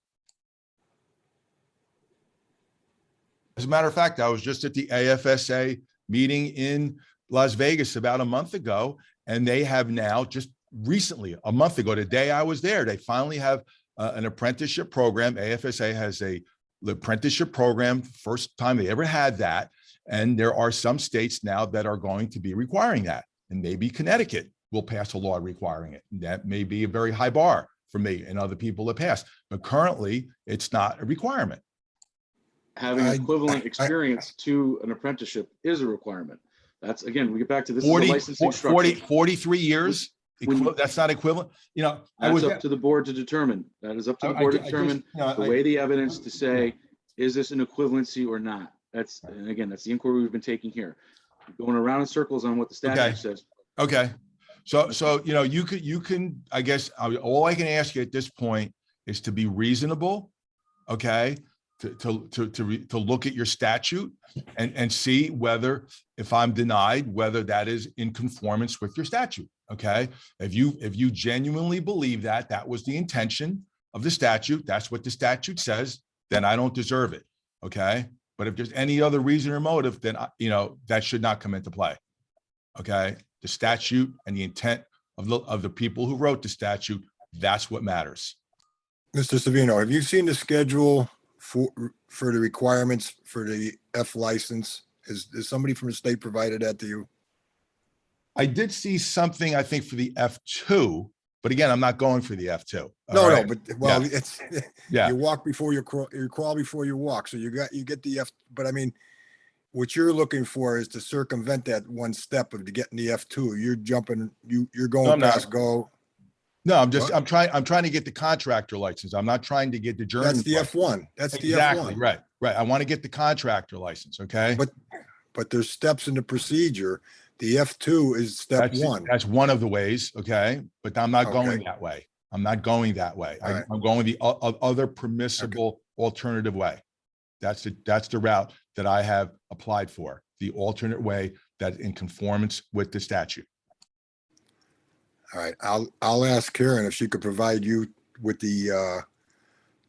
As a matter of fact, I was just at the AFSA meeting in Las Vegas about a month ago, and they have now just recently, a month ago, the day I was there, they finally have an apprenticeship program. AFSA has the apprenticeship program, first time they ever had that. And there are some states now that are going to be requiring that. And maybe Connecticut will pass a law requiring it. That may be a very high bar for me and other people to pass. But currently, it's not a requirement. Having I- equivalent I- experience to an apprenticeship is a requirement. That's, again, we get back to this is a 40, licensing 40, structure. 43 years, When- that's not equivalent. You know, I That's was, up to the board to determine. That is up to the I- board I to just, determine, you know, to I- weigh the evidence to say, is this an equivalency or not? That's, and again, that's the inquiry we've been taking here. We're going around in circles on what the Okay. statute says. Okay. So, you know, you can, I guess, all I can ask you at this point is to be reasonable, okay? To look at your statute and see whether, if I'm denied, whether that is in conformance with your statute, okay? If you genuinely believe that that was the intention of the statute, that's what the statute says, then I don't deserve it, okay? But if there's any other reason or motive, then, you know, that should not come into play, okay? The statute and the intent of the people who wrote the statute, that's what matters. Mr. Savino, have you seen the schedule for the requirements for the F license? Is somebody from the state provided that to you? I did see something, I think, for the F2, but again, I'm not going for the F2. all No, right? but, well, it's, Yeah, you walk before you crawl before you walk. So you get the F, but I mean, what you're looking for is to circumvent that one step of getting the F2. You're jumping, you're No, going I'm not. past go. no, I'm What? I'm trying to get the contractor license. I'm not trying to get the journeyman. That's the license. F1. That's the Exactly, F1. right. I want to get the contractor license, okay? But there's steps in the procedure. The F2 is step one. That's one of the ways, okay? But I'm not going Okay. that way. I'm not going that way. All right. I'm going the other permissible alternative way. That's the route that I have applied for, the alternate way that in conformance with the statute. All right, I'll ask Karen if she could provide you with the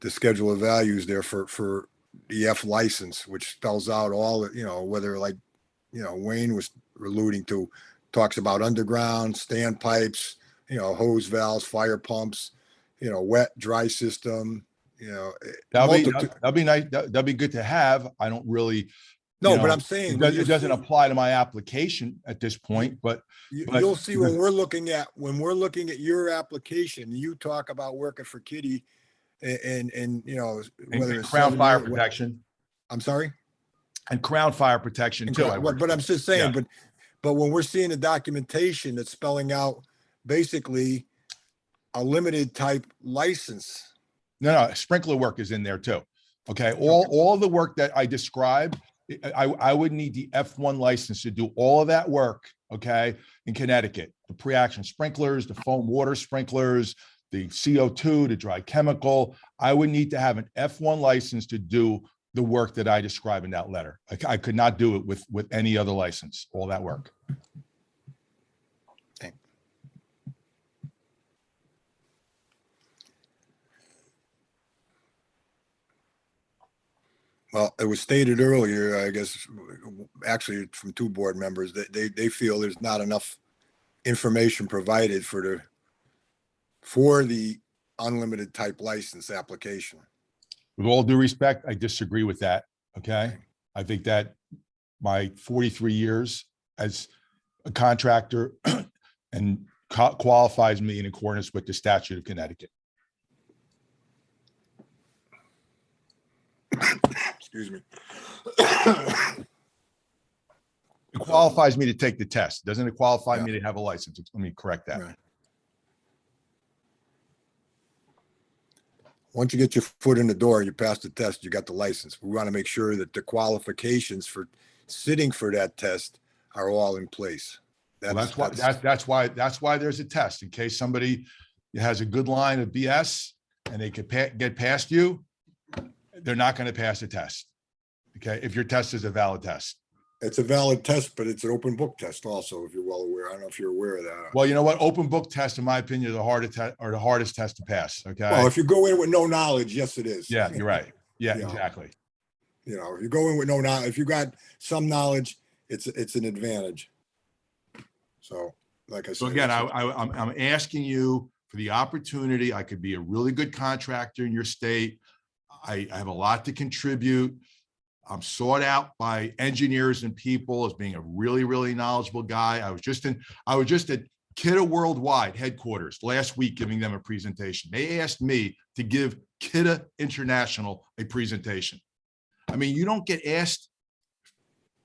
schedule of values there for the F license, which spells out all, you know, whether like, you know, Wayne was alluding to, talks about underground, standpipes, you know, hose valves, fire pumps, you know, wet, dry system, you know. That'll be nice. That'll be good to have. I don't really, No, you but know, I'm saying. it when you doesn't see- apply to my application at this point, but but- You'll see when we're looking at your application, you talk about working for Kitty and, you know, whether and it's Crown 7 Fire years- Protection I'm sorry? and Crown Fire Protection too. I But worked but for. I'm just saying, Yeah. but when we're seeing the documentation that's spelling out basically a limited type license. No, sprinkler work is in there too. Okay, all the work that I described, I would need the F1 license to do all of that work, okay, in Connecticut. The pre-action sprinklers, the foam water sprinklers, the CO2, the dry chemical. I would need to have an F1 license to do the work that I describe in that letter. I could not do it with any other license, all that work. Well, it was stated earlier, I guess, actually from two board members, that they feel there's not enough information provided for the unlimited type license application. With all due respect, I disagree with that, okay? I think that my 43 years as a contractor and qualifies me in accordance with the statute of Connecticut. Excuse me. It qualifies me to take the test. Doesn't it qualify Yeah. me to have a license? Let me correct that. Right. Once you get your foot in the door, you pass the test, you got the license. We want to make sure that the qualifications for sitting for that test are all in place. Well, that's why there's a test in case somebody has a good line of BS and they could get past you. They're not going to pass the test. Okay, if your test is a valid test. It's a valid test, but it's an open book test also, if you're well aware. I don't know if you're aware of that. Well, you know what? Open book tests, in my opinion, are the hardest test to pass. Well, Okay. if you go in with no knowledge, yes, it is. Yeah, you're right. Yeah, Yeah. exactly. You know, if you go in with no knowledge, if you got some knowledge, it's an advantage. So like I So said. again, I'm asking you for the opportunity. I could be a really good contractor in your state. I have a lot to contribute. I'm sought out by engineers and people as being a really, really knowledgeable guy. I was just at Kidda Worldwide headquarters last week giving them a presentation. They asked me to give Kidda International a presentation. I mean, you don't get asked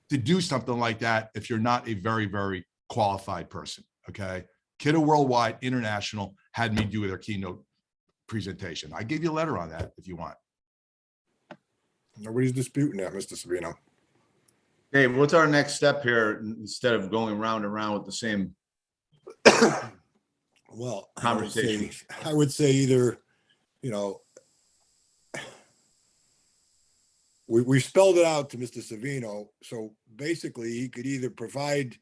to do something like that if you're not a very, very qualified person, okay? Kidda Worldwide International had me do their keynote presentation. I gave you a letter on that if you want. Nobody's disputing that, Mr. Savino. Dave, what's our next step here instead of going round and round with the same? Well, Conversation. I would say either, you know, we spelled it out to Mr. Savino. So basically he could either provide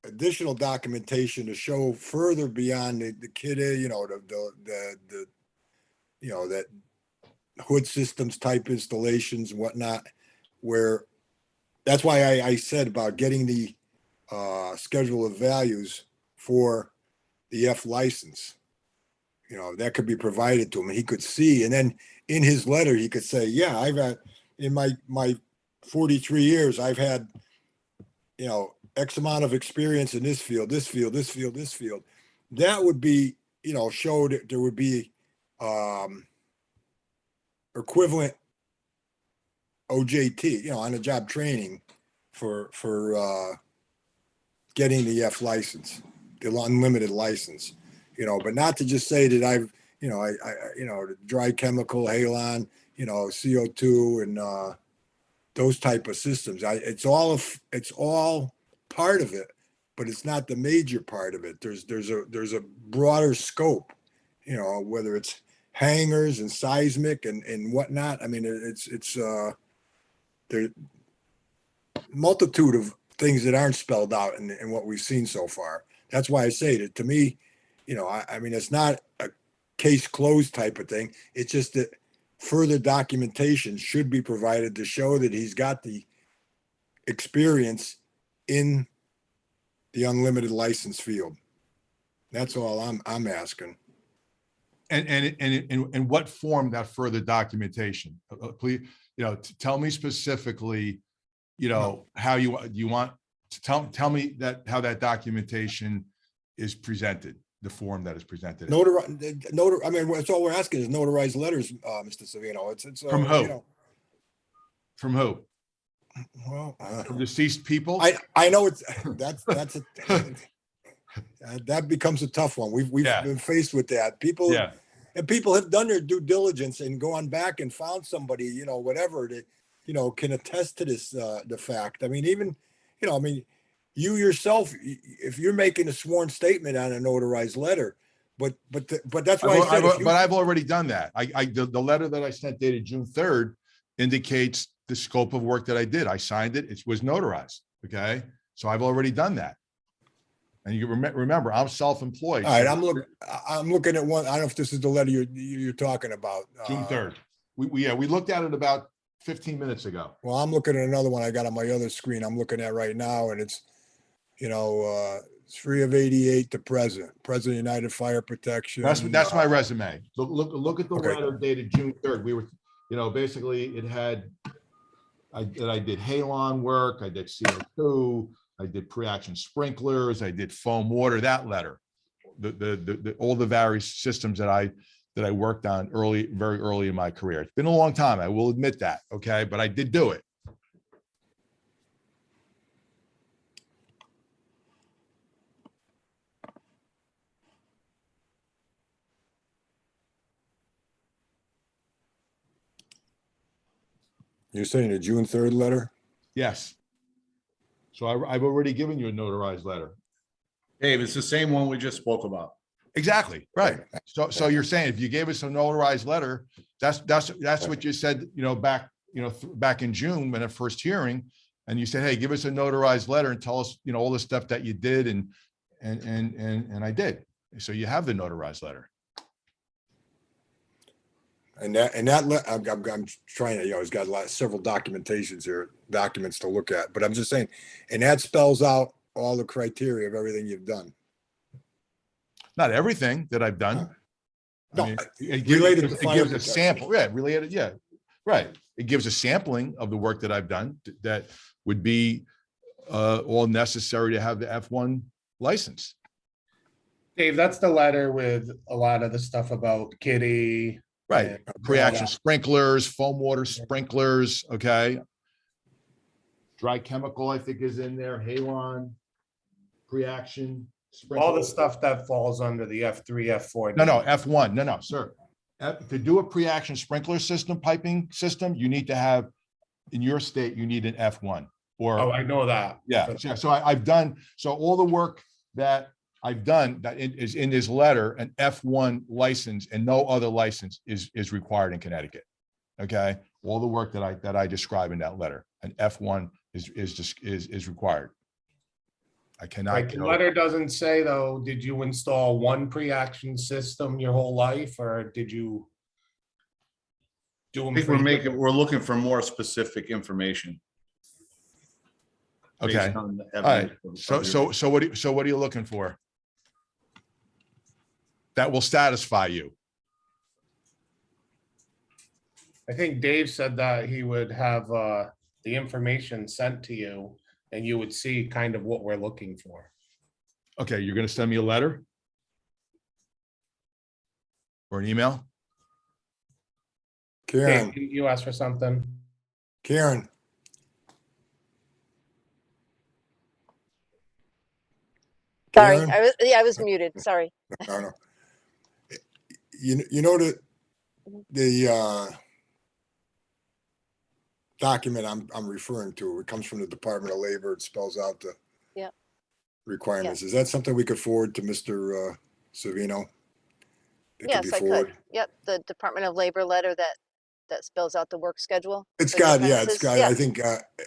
additional documentation to show further beyond the Kidda, you know, the you know, that hood systems type installations and whatnot, where that's why I said about getting the schedule of values for the F license. You know, that could be provided to him. He could see, and then in his letter, he could say, yeah, I've had in my 43 years, I've had, you know, X amount of experience in this field, this field, this field, this field. That would be, you know, show that there would be equivalent OJT, you know, on the job training for getting the F license, the unlimited license, you know, but not to just say that I've, you know, I you know, dry chemical, halon, you know, CO2 and those type of systems. It's all part of it, but it's not the major part of it. There's a broader scope, you know, whether it's hangars and seismic and whatnot. I mean, it's there multitude of things that aren't spelled out in what we've seen so far. That's why I say that to me, you know, I mean, it's not a case closed type of thing. It's just that further documentation should be provided to show that he's got the experience in the unlimited license field. That's all I'm asking. And in what form that further documentation? Please, you know, tell me specifically, you know, how you want to tell me that how that documentation is presented, the form that is presented. I mean, that's all we're asking is notarized letters, Mr. Savino. It's From who? You know, From who? well, From deceased people? I know it's that's that becomes a tough one. We've Yeah. been faced with that. People Yeah. and people have done their due diligence and gone back and found somebody, you know, whatever that, you know, can attest to this, the fact. I mean, even, you know, I mean, you yourself, if you're making a sworn statement on a notarized letter, but that's why I said, if you- But I've already done that. The letter that I sent dated June 3rd indicates the scope of work that I did. I signed it. It was notarized. Okay. So I've already done that. And you remember, I'm self-employed. all right, I'm looking at one. I don't know if this is the letter you're talking about. June 3rd. We looked at it about 15 minutes ago. Well, I'm looking at another one I got on my other screen. I'm looking at right now, and it's, you know, 3 of 88 to present United Fire Protection. That's my resume. Look at the Okay. letter dated June 3rd. We were, you know, basically it had, I did halon work, I did CO2, I did pre-action sprinklers, I did foam water, that letter. The all the various systems that I worked on very early in my career. It's been a long time, I will admit that, okay, but I did do it. You're saying the June 3rd letter? Yes. So I've already given you a notarized letter. Dave, it's the same one we just spoke about. Exactly, right. So you're saying if you gave us a notarized letter, that's what you said, you know, back in June when the first hearing, and you said, hey, give us a notarized letter and tell us, you know, all the stuff that you did, and I did. So you have the notarized letter. And I'm trying to, you know, it's got several documentations here, documents to look at, but I'm just saying, and that spells out all the criteria of everything you've done. Not everything that I've done. I No, mean, related to it fire gives a protection. sample, yeah, related, yeah, right. It gives a sampling of the work that I've done that would be all necessary to have the F1 license. Dave, that's the letter with a lot of the stuff about Kitty. Right, and pre-action all that. sprinklers, foam water sprinklers, okay? Dry chemical, I think, is in there, Halon, pre-action. All the sprinklers. stuff that falls under the F3, F4. No, F1, no, sir. To do a pre-action sprinkler system, piping system, you need to have, in your state, you need an F1 or. Oh, I know that. Yeah, so I've done, so all the work that I've done that is in this letter, an F1 license and no other license is required in Connecticut. Okay, all the work that I describe in that letter, an F1 is required. I cannot. Right, the letter doesn't say though, did you install one pre-action system your whole life or did you do them? I think we're looking for more specific information. Okay, based on the all right, evidence of your- so what are you looking for? That will satisfy you. I think Dave said that he would have the information sent to you and you would see kind of what we're looking for. Okay, you're gonna send me a letter? Or an email? Karen, Dave, you asked for something? Karen. Sorry, Karen? I was muted, sorry. No, no. You know the document I'm referring to, it comes from the Department of Labor. It spells out the Yep. requirements. Is that something we could forward to Mr. Savino? It could Yes, be I could. forwarded? Yep, the Department of Labor letter that spells out the work schedule. It's for the got, yeah, it's apprentices. got, Yeah, I think,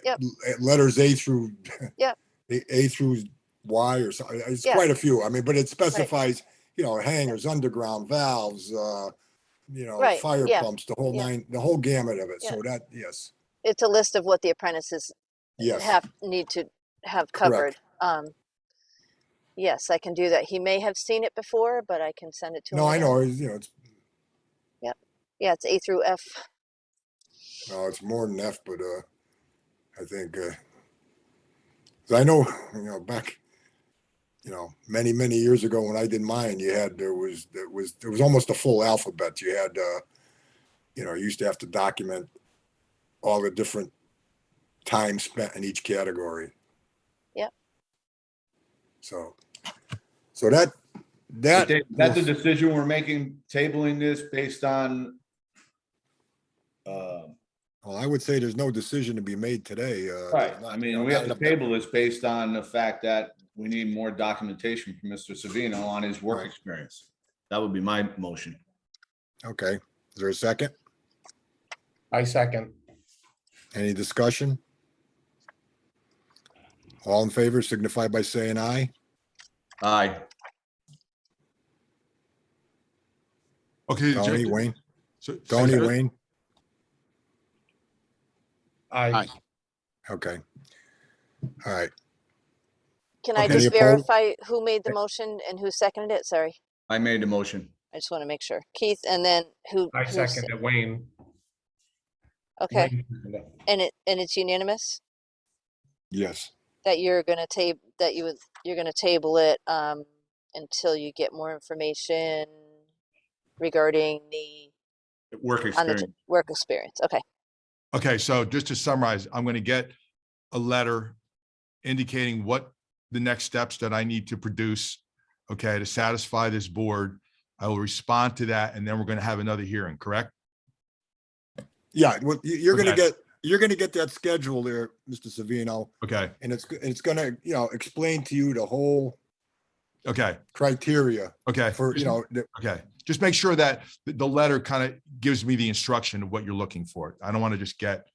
Yep. letters A through. Yep. A through Y or something. It's Yeah. quite a few. I mean, but it specifies, hangers, underground valves, Right, fire yeah, pumps, the whole yeah. nine, the whole gamut of it. Yeah. So that, yes, It's a list of what the apprentices yes. need to have Correct. covered. Yes, I can do that. He may have seen it before, but I can send it to him. No, I again. know, it's, Yeah, it's A through F. no, it's more than F, but, I think, 'cause I know, back, many, many years ago when I did mine, there was almost a full alphabet. You had, you used to have to document all the different time spent in each category. Yep. So that, But Dave, is that the decision we're making, tabling this based on? well, I would say there's no decision to be made today. Right, there's not, I mean, we have to table this based on the fact that we need more documentation from Mr. Savino on his work Right. experience. That would be my motion. Okay, is there a second? I second. Any discussion? All in favor signify by saying aye. Aye. Okay. Tony, Wayne, So- Tony, so- Wayne, I, okay. All right, Can I Okay. just Any opposed? verify who made the motion and who seconded it? Sorry, I made the motion. I just want to make sure. Keith, and then who? I who second it, Wayne. Okay, Wayne seconded it. and it's unanimous yes, that you're gonna you're gonna table it until you get more information regarding the Work experience. work experience. Okay. Okay, so just to summarize, I'm going to get a letter indicating what the next steps that I need to produce, okay, to satisfy this board. I will respond to that, and then we're going to have another hearing, correct? yeah, well, you're gonna Okay. get that schedule there, Mr. Savino, Okay, and it's gonna, explain to you the whole okay, criteria okay. for, Okay, just make sure that the letter kind of gives me the instruction of what you're looking for. I don't want to just get,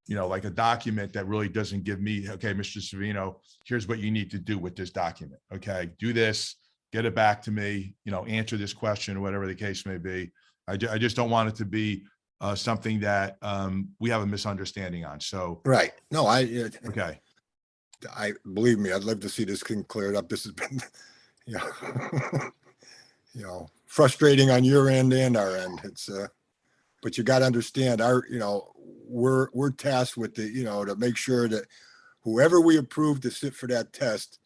like a document that really doesn't give me, okay, Mr. Savino, here's what you need to do with this document. Okay, do this, get it back to me, answer this question, or whatever the case may be. I just don't want it to be something that we have a misunderstanding on. So, right, no, okay. believe me, I'd love to see this thing cleared up. This has been, you know, you know, frustrating on your end and our end. It's, but you got to understand we're tasked with to make sure that whoever we approve to sit for that test,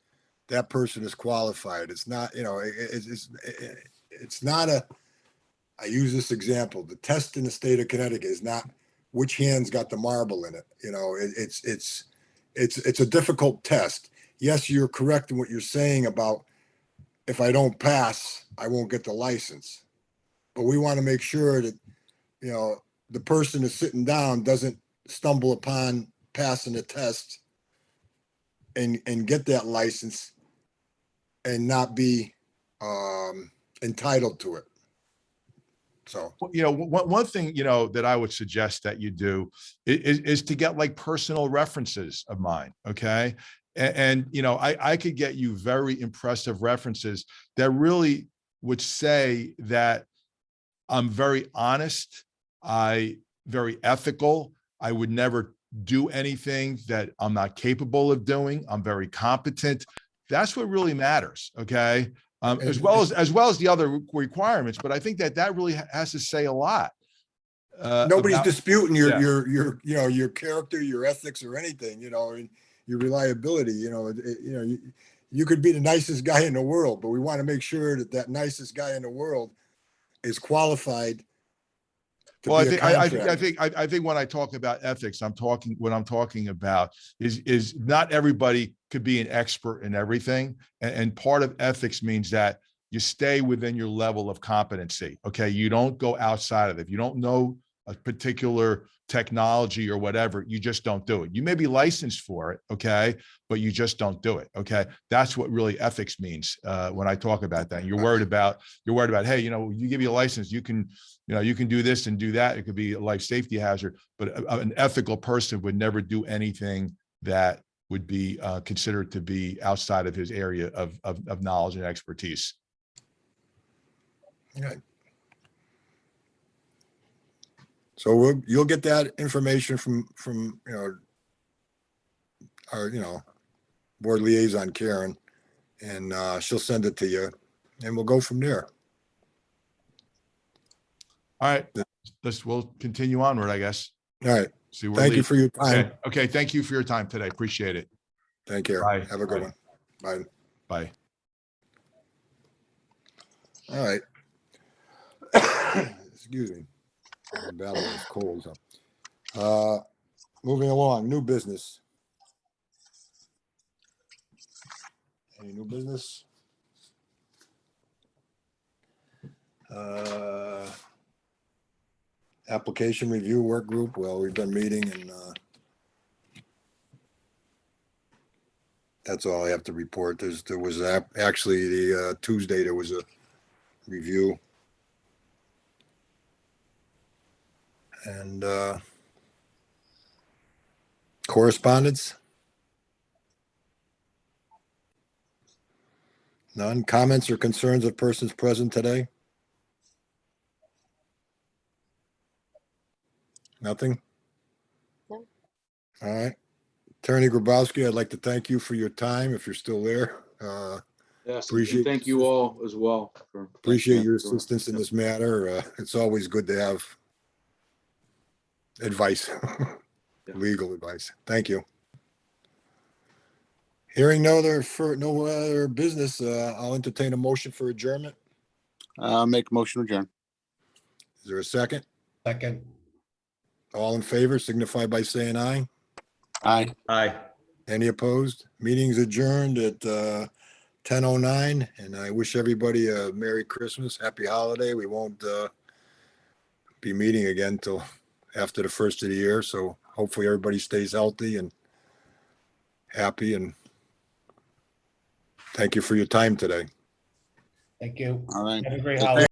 that person is qualified. It's not, it's not I use this example. The test in the state of Connecticut is not which hand's got the marble in it. It's a difficult test. Yes, you're correct in what you're saying about if I don't pass, I won't get the license. But we want to make sure that, the person that's sitting down doesn't stumble upon passing the test and get that license and not be entitled to it. So, one thing, that I would suggest that you do is to get like personal references of mine. Okay. And I could get you very impressive references that really would say that I'm very honest. Very ethical. I would never do anything that I'm not capable of doing. I'm very competent. That's what really matters. Okay. As well as the other requirements. But I think that really has to say a lot. Nobody's disputing Yeah. your character, your ethics, or anything. And your reliability. You could be the nicest guy in the world, but we want to make sure that nicest guy in the world is qualified. Well, I think when I talk about ethics, what I'm talking about is not everybody could be an expert in everything. And part of ethics means that you stay within your level of competency. Okay. You don't go outside of it. If you don't know a particular technology or whatever, you just don't do it. You may be licensed for it. Okay. But you just don't do it. Okay. That's what really ethics means. When I talk about that, you're worried about, hey, you give you a license, you can do this and do that. It could be a life safety hazard, but an ethical person would never do anything that would be considered to be outside of his area of knowledge and expertise. Right. So you'll get that information from our board liaison Karen, and she'll send it to you, and we'll go from there. All right, we'll continue onward, I guess. All right. See where Thank you for your time. Okay. Thank you for your time today. Appreciate it. Thank you. Bye. Have a good one. Bye. Bye. All right. Excuse me. I'm battling this cold. So. Moving along, new business. Any new business? Application review work group. Well, we've been meeting, and that's all I have to report. There was actually the Tuesday there was a review, and correspondence. None. Comments or concerns of persons present today? Nothing? No. All right. Attorney Grabowski, I'd like to thank you for your time, if you're still there. Yes, Appreciate- and thank you all as well. Appreciate your assistance in this matter. It's always good to have advice, legal advice. Thank you. Hearing no other business, I'll entertain a motion for adjournment. Make a motion to adjourn. Is there a second? Second. All in favor signify by saying aye. Aye. Aye. Any opposed? Meeting's adjourned at 10:09, and I wish everybody a Merry Christmas, Happy Holiday. We won't be meeting again till after the first of the year, so hopefully everybody stays healthy and happy, and thank you for your time today. Thank you. All right. Have a great holiday.